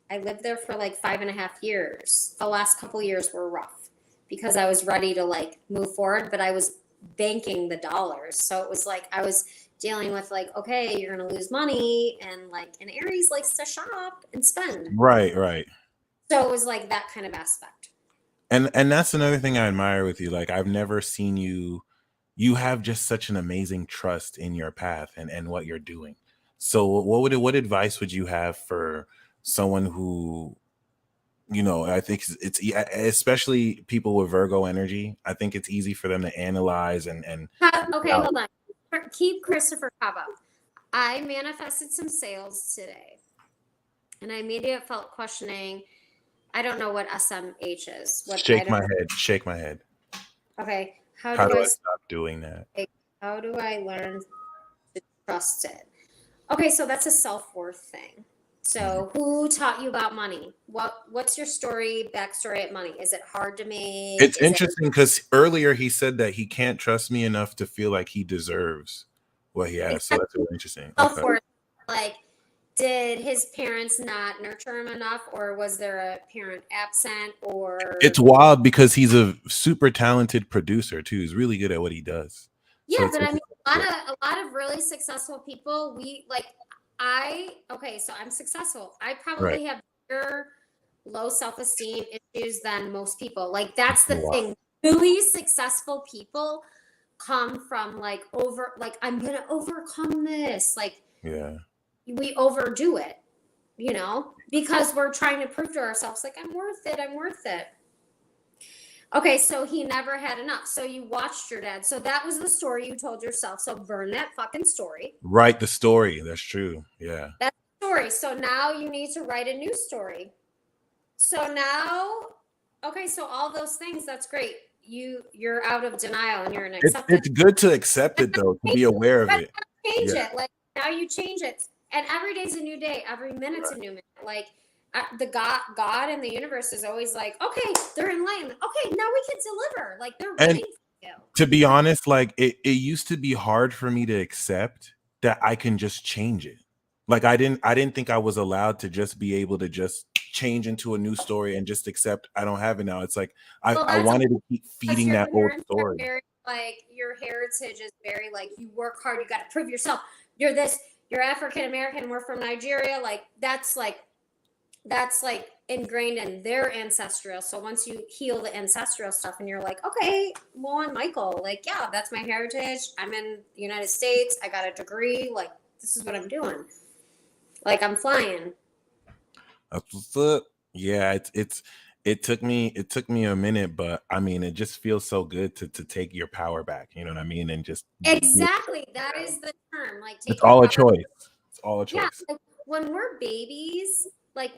Speaker 2: I lived there for like 5.5 years. The last couple years were rough because I was ready to like move forward, but I was banking the dollars. So it was like I was dealing with like, okay, you're gonna lose money, and like an Aries likes to shop and spend.
Speaker 1: right, right.
Speaker 2: So it was like that kind of aspect.
Speaker 1: And that's another thing I admire with you. Like I've never seen you have just such an amazing trust in your path and what you're doing. So what advice would you have for someone who, I think especially people with Virgo energy. I think it's easy for them to analyze and
Speaker 2: Okay, hold on. Keep Christopher Cobb up. I manifested some sales today, and I immediately felt questioning. I don't know what SMH is.
Speaker 1: shake my head, shake my head.
Speaker 2: Okay,
Speaker 1: How do I stop doing that?
Speaker 2: how do I learn to trust it? Okay, so that's a self-worth thing. So who taught you about money? What's your backstory at money? Is it hard to make?
Speaker 1: It's interesting because earlier he said that he can't trust me enough to feel like he deserves what he has. So that's really interesting. Okay.
Speaker 2: Self-worth, like, did his parents not nurture him enough, or was there a parent absent, or
Speaker 1: It's wild because he's a super talented producer too. He's really good at what he does.
Speaker 2: yeah, but I mean, a lot of really successful people, so I'm successful. I probably have bigger low self-esteem issues than most people. Like, that's the thing. Really successful people come from like I'm gonna overcome this. Like,
Speaker 1: yeah.
Speaker 2: we overdo it, because we're trying to prove to ourselves, like, I'm worth it. Okay, so he never had enough. So you watched your dad. So that was the story you told yourself. So burn that fucking story.
Speaker 1: Write the story. That's true. Yeah.
Speaker 2: That's the story. So now you need to write a new story. So now, okay, so all those things, that's great. You're out of denial and you're in acceptance.
Speaker 1: It's good to accept it though, to be aware of it.
Speaker 2: Change it. Like, now you change it. And every day's a new day. Every minute's a new minute. Like, the God and the universe is always like, okay, they're enlightened. Okay, now we can deliver. Like, they're waiting for you.
Speaker 1: To be honest, like it used to be hard for me to accept that I can just change it. Like I didn't think I was allowed to just be able to just change into a new story and just accept I don't have it now. It's like I wanted to keep feeding that old story.
Speaker 2: Like, your heritage is very like, you work hard, you got to prove yourself. You're this. you're African American, we're from Nigeria. Like that's ingrained in their ancestral. So once you heal the ancestral stuff and you're like, okay, well, I'm Michael, like, yeah, that's my heritage. I'm in the United States. I got a degree. Like, this is what I'm doing. Like, I'm flying.
Speaker 1: That's what's up. Yeah, it took me a minute, but I mean, it just feels so good to take your power back. You know what I mean? And just
Speaker 2: Exactly. That is the term. Like,
Speaker 1: it's
Speaker 2: take your
Speaker 1: all a
Speaker 2: power.
Speaker 1: choice. It's all a
Speaker 2: Yeah.
Speaker 1: choice.
Speaker 2: Like, when we're babies, like,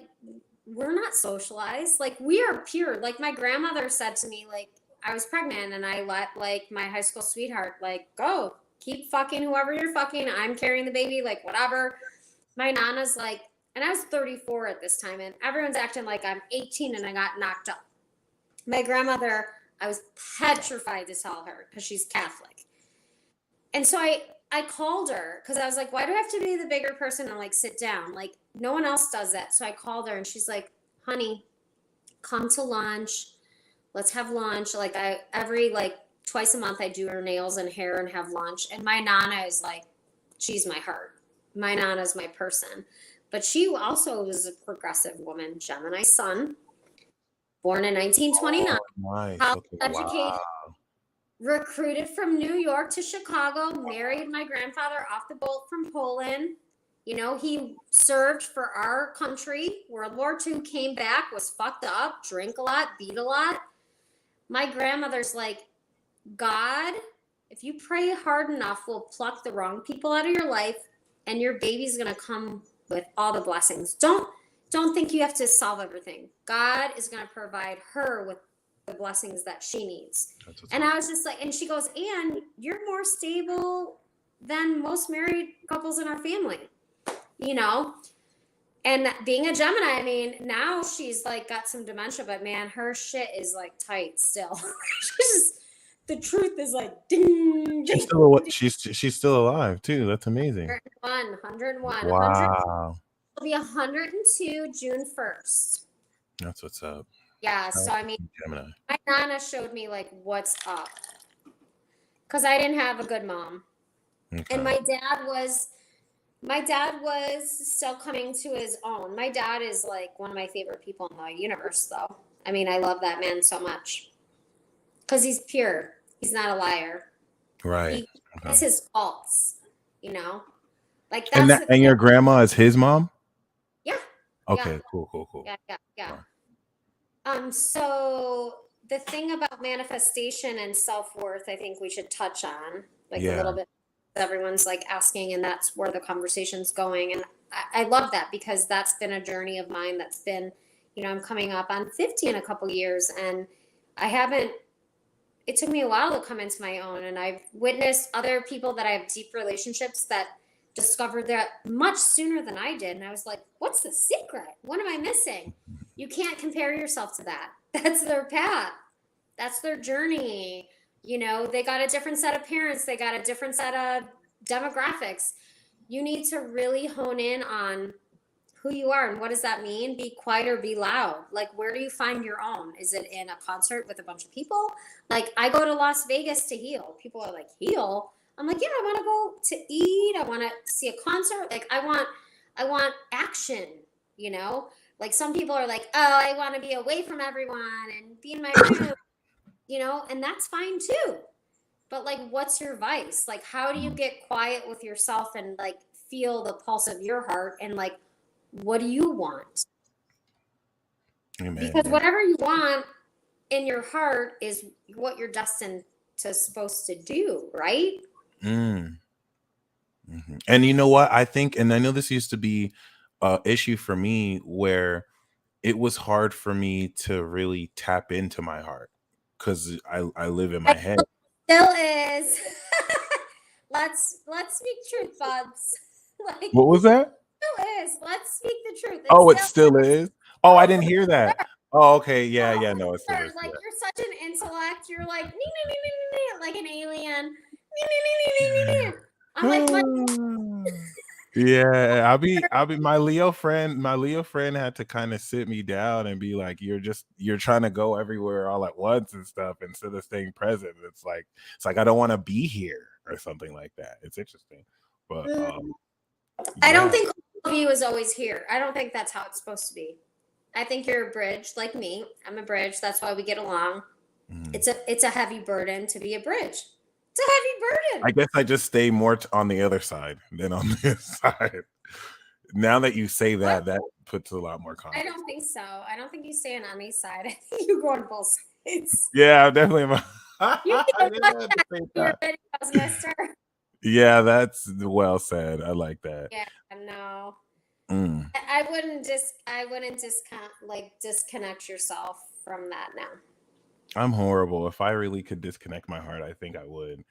Speaker 2: we're not socialized. Like, we are pure. Like, my grandmother said to me, like, I was pregnant and I let, like, my high school sweetheart, like, go. Keep fucking whoever you're fucking. I'm carrying the baby, like, whatever. My nana's like, and I was 34 at this time, and everyone's acting like I'm 18 and I got knocked up. My grandmother, I was petrified to tell her because she's Catholic. And so I called her because I was like, why do I have to be the bigger person and like sit down? Like, no one else does that. So I called her and she's like, honey, come to lunch. Let's have lunch. Like, every like twice a month I do her nails and hair and have lunch. And my nana is like, she's my heart. My nana's my person. But she also was a progressive woman, Gemini sun, born in 1929.
Speaker 1: Oh, nice.
Speaker 2: College
Speaker 1: Okay.
Speaker 2: educated,
Speaker 1: Wow.
Speaker 2: recruited from New York to Chicago, married my grandfather off the boat from Poland. You know, he served for our country. World War II, came back, was fucked up, drank a lot, beat a lot. My grandmother's like, God, if you pray hard enough, will pluck the wrong people out of your life and your baby's going to come with all the blessings. Don't think you have to solve everything. God is going to provide her with the blessings that she needs. And I was just like, and she goes, and you're more stable than most married couples in our family, you know? And being a Gemini, I mean, now she's like got some dementia, but man, her shit is like tight still. The truth is like, ding,
Speaker 1: She's
Speaker 2: ding.
Speaker 1: still she's still alive too. That's amazing.
Speaker 2: 101.
Speaker 1: Wow.
Speaker 2: It'll be 102 June 1st.
Speaker 1: That's what's up.
Speaker 2: Yeah, so I mean,
Speaker 1: Gemini.
Speaker 2: my nana showed me like what's up. Because I didn't have a good mom.
Speaker 1: Okay.
Speaker 2: And my dad was still coming to his own. My dad is like one of my favorite people in the universe, though. I mean, I love that man so much. Because he's pure. He's not a liar.
Speaker 1: Right.
Speaker 2: It's his faults, you know? Like,
Speaker 1: And
Speaker 2: that's
Speaker 1: and your grandma is his mom?
Speaker 2: Yeah.
Speaker 1: Okay,
Speaker 2: Yeah.
Speaker 1: cool.
Speaker 2: Yeah. So the thing about manifestation and self-worth, I think we should touch on like a little bit. Everyone's like asking, and that's where the conversation's going. And I love that because that's been a journey of mine. That's been, you know, I'm coming up on 50 in a couple years, and it took me a while to come into my own. And I've witnessed other people that I have deep relationships that discovered that much sooner than I did. And I was like, what's the secret? What am I missing? You can't compare yourself to that. That's their path. That's their journey. You know, they got a different set of parents. They got a different set of demographics. You need to really hone in on who you are and what does that mean? Be quiet or be loud. Like, where do you find your own? Is it in a concert with a bunch of people? Like, I go to Las Vegas to heal. People are like, heal? I'm like, yeah, I want to go to eat. I want to see a concert. Like, I want action, you know? Like, some people are like, oh, I want to be away from everyone and be in my room, you know? And that's fine too. But like, what's your vice? Like, how do you get quiet with yourself and like feel the pulse of your heart? And like, what do you want? Amen, because whatever you want in your heart is what you're destined to supposed to do, right?
Speaker 1: And you know what? I think, and I know this used to be an issue for me where it was hard for me to really tap into my heart because I live in my head.
Speaker 2: Still is. Let's speak truth, buds.
Speaker 1: Like, what was that?
Speaker 2: Still is. Let's speak the truth.
Speaker 1: It still is. Oh, I didn't hear that. Oh, okay. Yeah. No, it's still is.
Speaker 2: Like, you're such an intellect. You're like, like an alien. I'm like, what?
Speaker 1: Yeah, I'll be my Leo friend had to kind of sit me down and be like, you're trying to go everywhere all at once and stuff instead of staying present. It's like I don't want to be here or something like that. It's interesting. But
Speaker 2: I don't
Speaker 1: Yeah.
Speaker 2: think all of you is always here. I don't think that's how it's supposed to be. I think you're a bridge like me. I'm a bridge. That's why we get along.
Speaker 1: Mm.
Speaker 2: It's a heavy burden to be a bridge. It's a heavy
Speaker 1: I
Speaker 2: burden.
Speaker 1: guess I just stay more on the other side than on this side. Now that you say
Speaker 2: What?
Speaker 1: that, that puts a lot more
Speaker 2: I
Speaker 1: context.
Speaker 2: don't think so. I don't think you stay on any side. I think you go on both sides.
Speaker 1: Yeah, I'm definitely.
Speaker 2: You
Speaker 1: Yeah,
Speaker 2: can't watch
Speaker 1: at the
Speaker 2: that
Speaker 1: same
Speaker 2: in your
Speaker 1: time.
Speaker 2: videos, mister.
Speaker 1: Yeah, that's well said. I like that.
Speaker 2: Yeah, no.
Speaker 1: Mm.
Speaker 2: I wouldn't disconnect yourself from that now.
Speaker 1: I'm horrible. If I really could disconnect my heart, I think I would.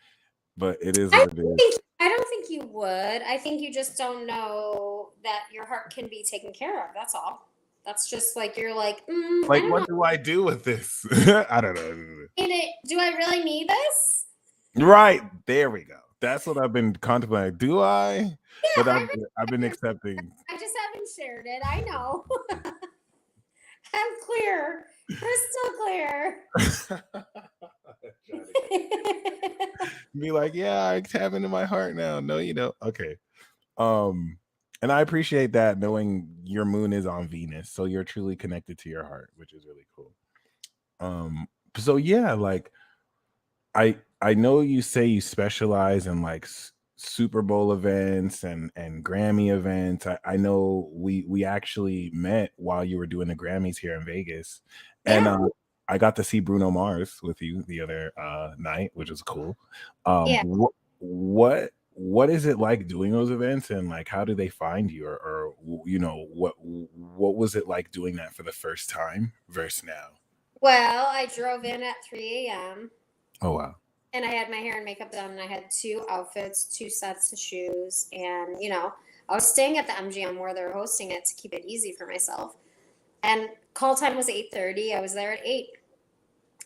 Speaker 1: But it is
Speaker 2: I
Speaker 1: what it is.
Speaker 2: I don't think you would. I think you just don't know that your heart can be taken care of. That's all. That's just like you're like, I
Speaker 1: Like,
Speaker 2: don't know.
Speaker 1: what do I do with this? I don't know.
Speaker 2: Do I really need this?
Speaker 1: Right there we go. That's what I've been contemplating. Do I?
Speaker 2: Yeah,
Speaker 1: But I've been accepting.
Speaker 2: I just haven't shared it. I know. I'm clear, crystal clear.
Speaker 1: Be like, yeah, I tap into my heart now. No, you don't. Okay. Um, and I appreciate that knowing your moon is on Venus, so you're truly connected to your heart, which is really cool. So yeah, like I know you say you specialize in like Super Bowl events and Grammy events. I know we actually met while you were doing the Grammys here in Vegas, and
Speaker 2: Yeah,
Speaker 1: I got to see Bruno Mars with you the other night, which was cool.
Speaker 2: yeah.
Speaker 1: What is it like doing those events, and like how do they find you, or you know what was it like doing that for the first time versus now?
Speaker 2: Well, I drove in at 3 a.m.
Speaker 1: Oh wow.
Speaker 2: and I had my hair and makeup done, and I had two outfits, two sets of shoes, and I was staying at the MGM where they're hosting it to keep it easy for myself. And call time was 8:30. I was there at 8,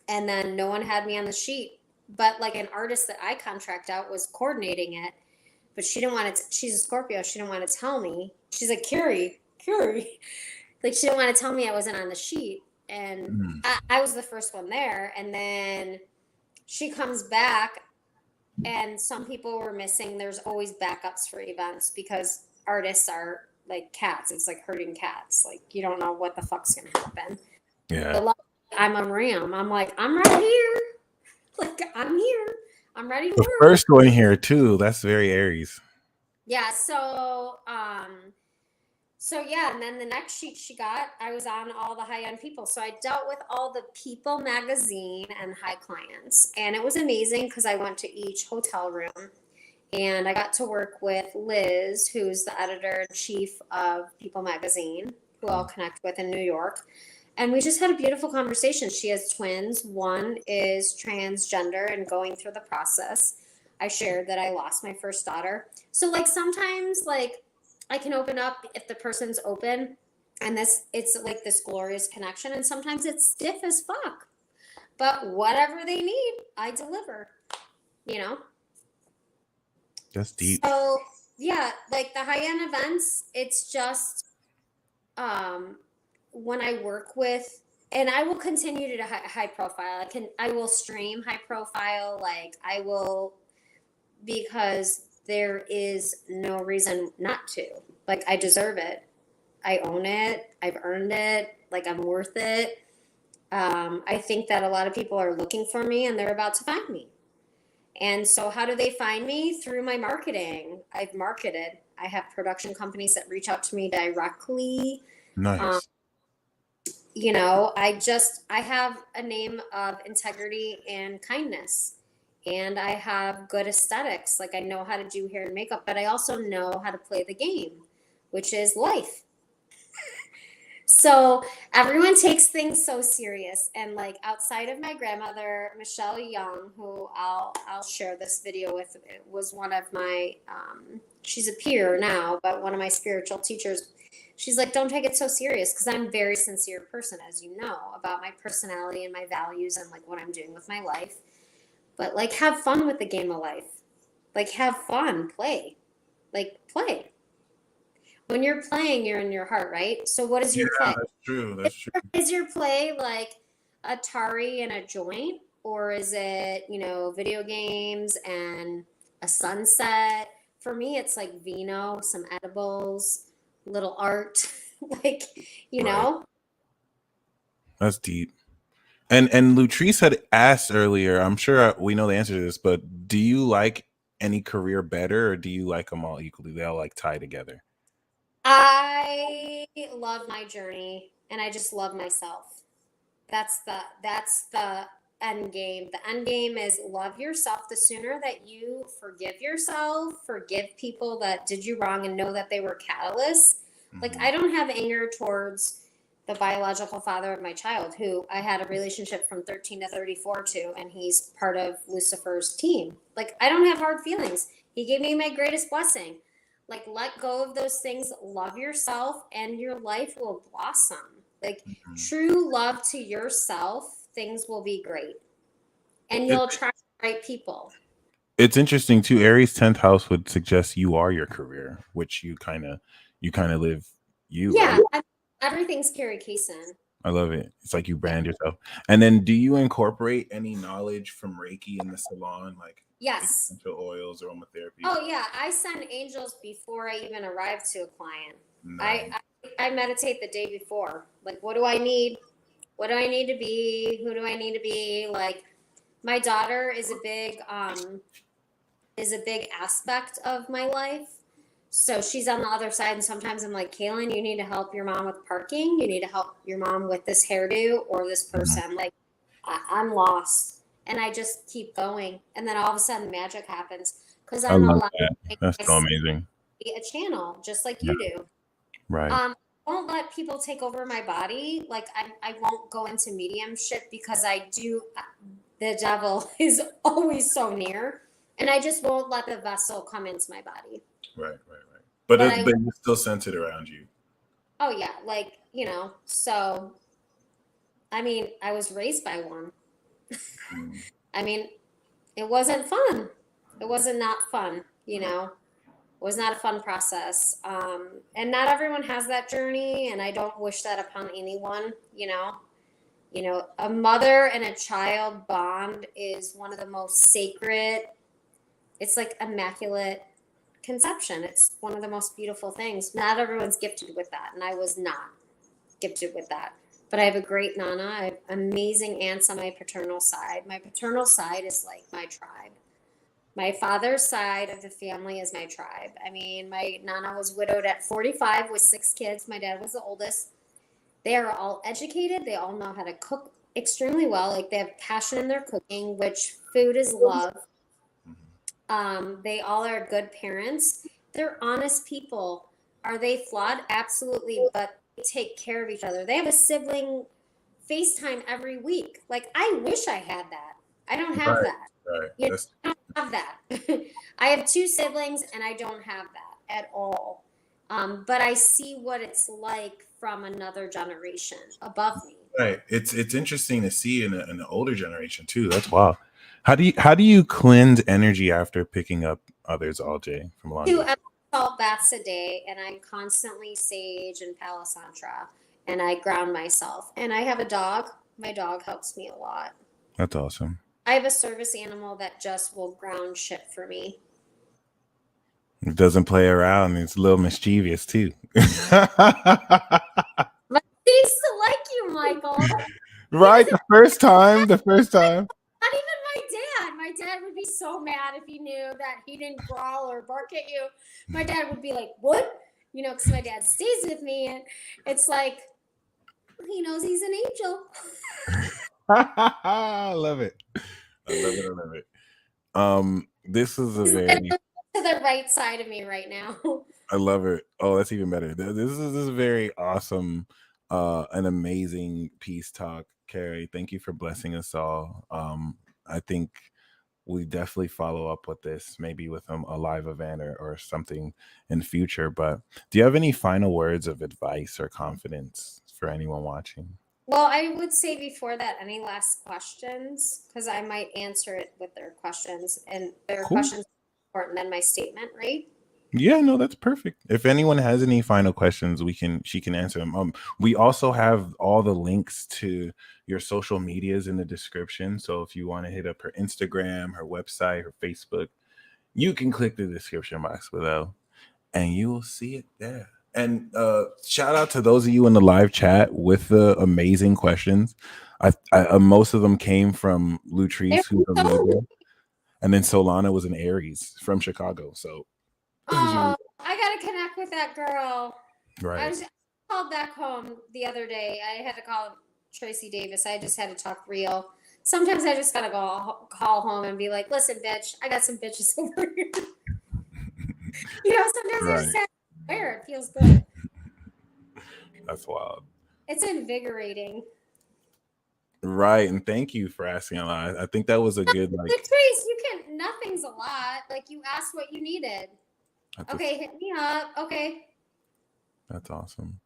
Speaker 2: and then no one had me on the sheet. But like an artist that I contract out was coordinating it, but she didn't want to. She's a Scorpio. She didn't want to tell me. She's like, Carrie, like she didn't want to tell me I wasn't on the sheet, and
Speaker 1: Mm.
Speaker 2: I was the first one there, and then she comes back and some people were missing. There's always backups for events because artists are like cats. It's like herding cats. Like you don't know what the fuck's gonna happen.
Speaker 1: Yeah.
Speaker 2: I'm a ram. I'm like, I'm right here. Like I'm here. I'm ready to
Speaker 1: The
Speaker 2: work.
Speaker 1: first one here too. That's very Aries.
Speaker 2: Yeah, so yeah, and then the next sheet she got, I was on all the high end people. So I dealt with all the People magazine and high clients. And it was amazing because I went to each hotel room and I got to work with Liz, who's the editor in chief of People magazine, who I'll connect with in New York. And we just had a beautiful conversation. She has twins. One is transgender and going through the process. I shared that I lost my first daughter. So like sometimes like I can open up if the person's open and it's like this glorious connection, and sometimes it's stiff as fuck. But whatever they need, I deliver, you know?
Speaker 1: That's deep.
Speaker 2: So yeah, like the high end events, it's just um when I work with, and I will continue to do high profile. I will stream high profile, like I will, because there is no reason not to. Like I deserve it. I own it. I've earned it. Like I'm worth it. I think that a lot of people are looking for me and they're about to find me. And so, how do they find me? Through my marketing. I've marketed. I have production companies that reach out to me directly.
Speaker 1: Nice.
Speaker 2: I have a name of integrity and kindness, and I have good aesthetics. Like I know how to do hair and makeup, but I also know how to play the game, which is life. So everyone takes things so serious, and like outside of my grandmother Michelle Young, who I'll share this video with, was one of my she's a peer now, but one of my spiritual teachers. She's like, don't take it so serious, because I'm a very sincere person, as you know, about my personality and my values and like what I'm doing with my life. But like, have fun with the game of life. Like, have fun, play, like play. When you're playing, you're in your heart, right? So what is
Speaker 1: Yeah,
Speaker 2: your play?
Speaker 1: that's true. That's true.
Speaker 2: Is your play like Atari and a joint, or is it, video games and a sunset, For me, it's like vino, some edibles, little art, like, you
Speaker 1: Right.
Speaker 2: know?
Speaker 1: That's deep. And Lutrice had asked earlier, I'm sure we know the answer to this, but do you like any career better, or do you like them all equally? They all like tie together.
Speaker 2: I love my journey and I just love myself. That's the end game. The end game is love yourself. The sooner that you forgive yourself, forgive people that did you wrong and know that they were catalysts. Like
Speaker 1: Mhm.
Speaker 2: I don't have anger towards the biological father of my child who I had a relationship from 13 to 34 to, and he's part of Lucifer's team. Like I don't have hard feelings. He gave me my greatest blessing. Like let go of those things, love yourself and your life will blossom. Like
Speaker 1: Mhm.
Speaker 2: true love to yourself, things will be great. And
Speaker 1: It,
Speaker 2: you'll attract the right people.
Speaker 1: it's interesting too. Aries 10th house would suggest you are your career, which you kind of live you, right?
Speaker 2: Yeah, everything's Carrie Kacen.
Speaker 1: I love it. It's like you
Speaker 2: Yeah.
Speaker 1: brand yourself. And then do you incorporate any knowledge from Reiki in the salon, like
Speaker 2: Yes.
Speaker 1: essential oils, aromatherapy?
Speaker 2: Oh yeah, I send angels before I even arrive to a client.
Speaker 1: Nice.
Speaker 2: I meditate the day before. Like what do I need? What do I need to be? Who do I need to be? Like my daughter is a big aspect of my life. So she's on the other side, and sometimes I'm like, Kaylin, you need to help your mom with parking. You need to help your mom with this hairdo or this
Speaker 1: Mhm.
Speaker 2: person. Like, I'm lost, and I just keep going, and then all of a sudden, magic happens because
Speaker 1: I
Speaker 2: I'm
Speaker 1: love
Speaker 2: allowed
Speaker 1: that.
Speaker 2: to
Speaker 1: That's so
Speaker 2: myself
Speaker 1: amazing.
Speaker 2: be a channel, just like
Speaker 1: Yeah.
Speaker 2: you do.
Speaker 1: Right.
Speaker 2: I won't let people take over my body. Like, I won't go into mediumship because I do. The devil is always so near, and I just won't let the vessel come into my body.
Speaker 1: Right. Right.
Speaker 2: But I
Speaker 1: But it's still centered around you.
Speaker 2: Oh yeah, like, so I mean, I was raised by one.
Speaker 1: Mm.
Speaker 2: I mean, it wasn't fun. It wasn't not fun, It was not a fun process. And not everyone has that journey, and I don't wish that upon anyone. A mother and a child bond is one of the most sacred, it's like immaculate conception. It's one of the most beautiful things. Not everyone's gifted with that, and I was not gifted with that. But I have a great nana. I have amazing aunts on my paternal side. My paternal side is like my tribe. My father's side of the family is my tribe. I mean, my nana was widowed at 45 with 6 kids. My dad was the oldest. They are all educated. They all know how to cook extremely well. Like they have passion in their cooking, which food is love. They all are good parents. They're honest people. Are they flawed? Absolutely, but they take care of each other. They have a sibling FaceTime every week. Like I wish I had that. I don't have
Speaker 1: Right.
Speaker 2: that.
Speaker 1: Right. That's
Speaker 2: I don't have that. I have 2 siblings and I don't have that at all. But I see what it's like from another generation above me.
Speaker 1: right. It's interesting to see in the older generation too. That's wild. How do you cleanse energy after picking up others all day from
Speaker 2: Two
Speaker 1: laundry?
Speaker 2: salt baths a day, and I'm constantly sage and palo santo, and I ground myself. And I have a dog. My dog helps me a lot.
Speaker 1: That's awesome.
Speaker 2: I have a service animal that just will ground shit for me.
Speaker 1: It doesn't play around. It's a little mischievous too.
Speaker 2: But he used to like you, Michael. He
Speaker 1: Right.
Speaker 2: doesn't.
Speaker 1: The first time.
Speaker 2: Not even my dad. My dad would be so mad if he knew that he didn't growl or bark at you. My dad would be like, "What?" Because my dad stays with me, and it's like he knows he's an angel.
Speaker 1: I love it. I love it. I love it. This is a
Speaker 2: He's
Speaker 1: very
Speaker 2: literally to the right side of me right now.
Speaker 1: I love it. Oh, that's even better. This is very awesome, an amazing peace talk, Carrie. Thank you for blessing us all. I think we definitely follow up with this, maybe with a live event or something in future. But do you have any final words of advice or confidence for anyone watching?
Speaker 2: Well, I would say before that, any last questions? Because I might answer it with their questions, and their
Speaker 1: Cool.
Speaker 2: questions are important than my statement, right?
Speaker 1: Yeah, no, that's perfect. If anyone has any final questions, she can answer them. We also have all the links to your social medias in the description. So if you want to hit up her Instagram, her website, her Facebook, you can click the description box below and you will see it there. And shout out to those of you in the live chat with the amazing questions. Most of them came from Lutrice, who's a Libra, and then Solana was an Aries from Chicago. So,
Speaker 2: oh, I gotta connect with that girl.
Speaker 1: right.
Speaker 2: I called back home the other day. I had to call Tracy Davis. I just had to talk real. Sometimes I just gotta go call home and be like, "Listen, bitch, I got some bitches over here." Sometimes I just have to wear it. Feels good.
Speaker 1: That's wild.
Speaker 2: It's invigorating.
Speaker 1: Right, and thank you for asking a lot. I think that was a good like.
Speaker 2: Trace, nothing's a lot. Like you asked what you needed. Okay, hit me up. Okay.
Speaker 1: That's awesome.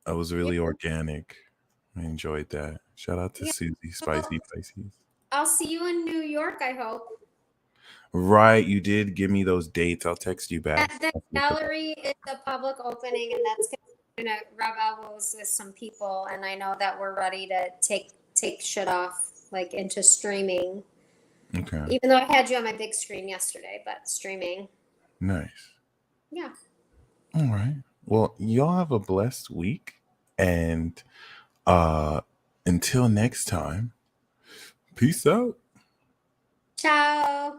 Speaker 1: That was really organic. I enjoyed that. Shout out to Susie Spicy Pisces.
Speaker 2: I'll see you in New York, I hope.
Speaker 1: Right, you did give me those dates. I'll text you back.
Speaker 2: The gallery is a public opening, and that's gonna rub elbows with some people. And I know that we're ready to take shit off, like into streaming.
Speaker 1: Okay.
Speaker 2: Even though I had you on my big screen yesterday, but streaming.
Speaker 1: Nice.
Speaker 2: Yeah.
Speaker 1: All right. Well, y'all have a blessed week, and until next time, peace out.
Speaker 2: Ciao.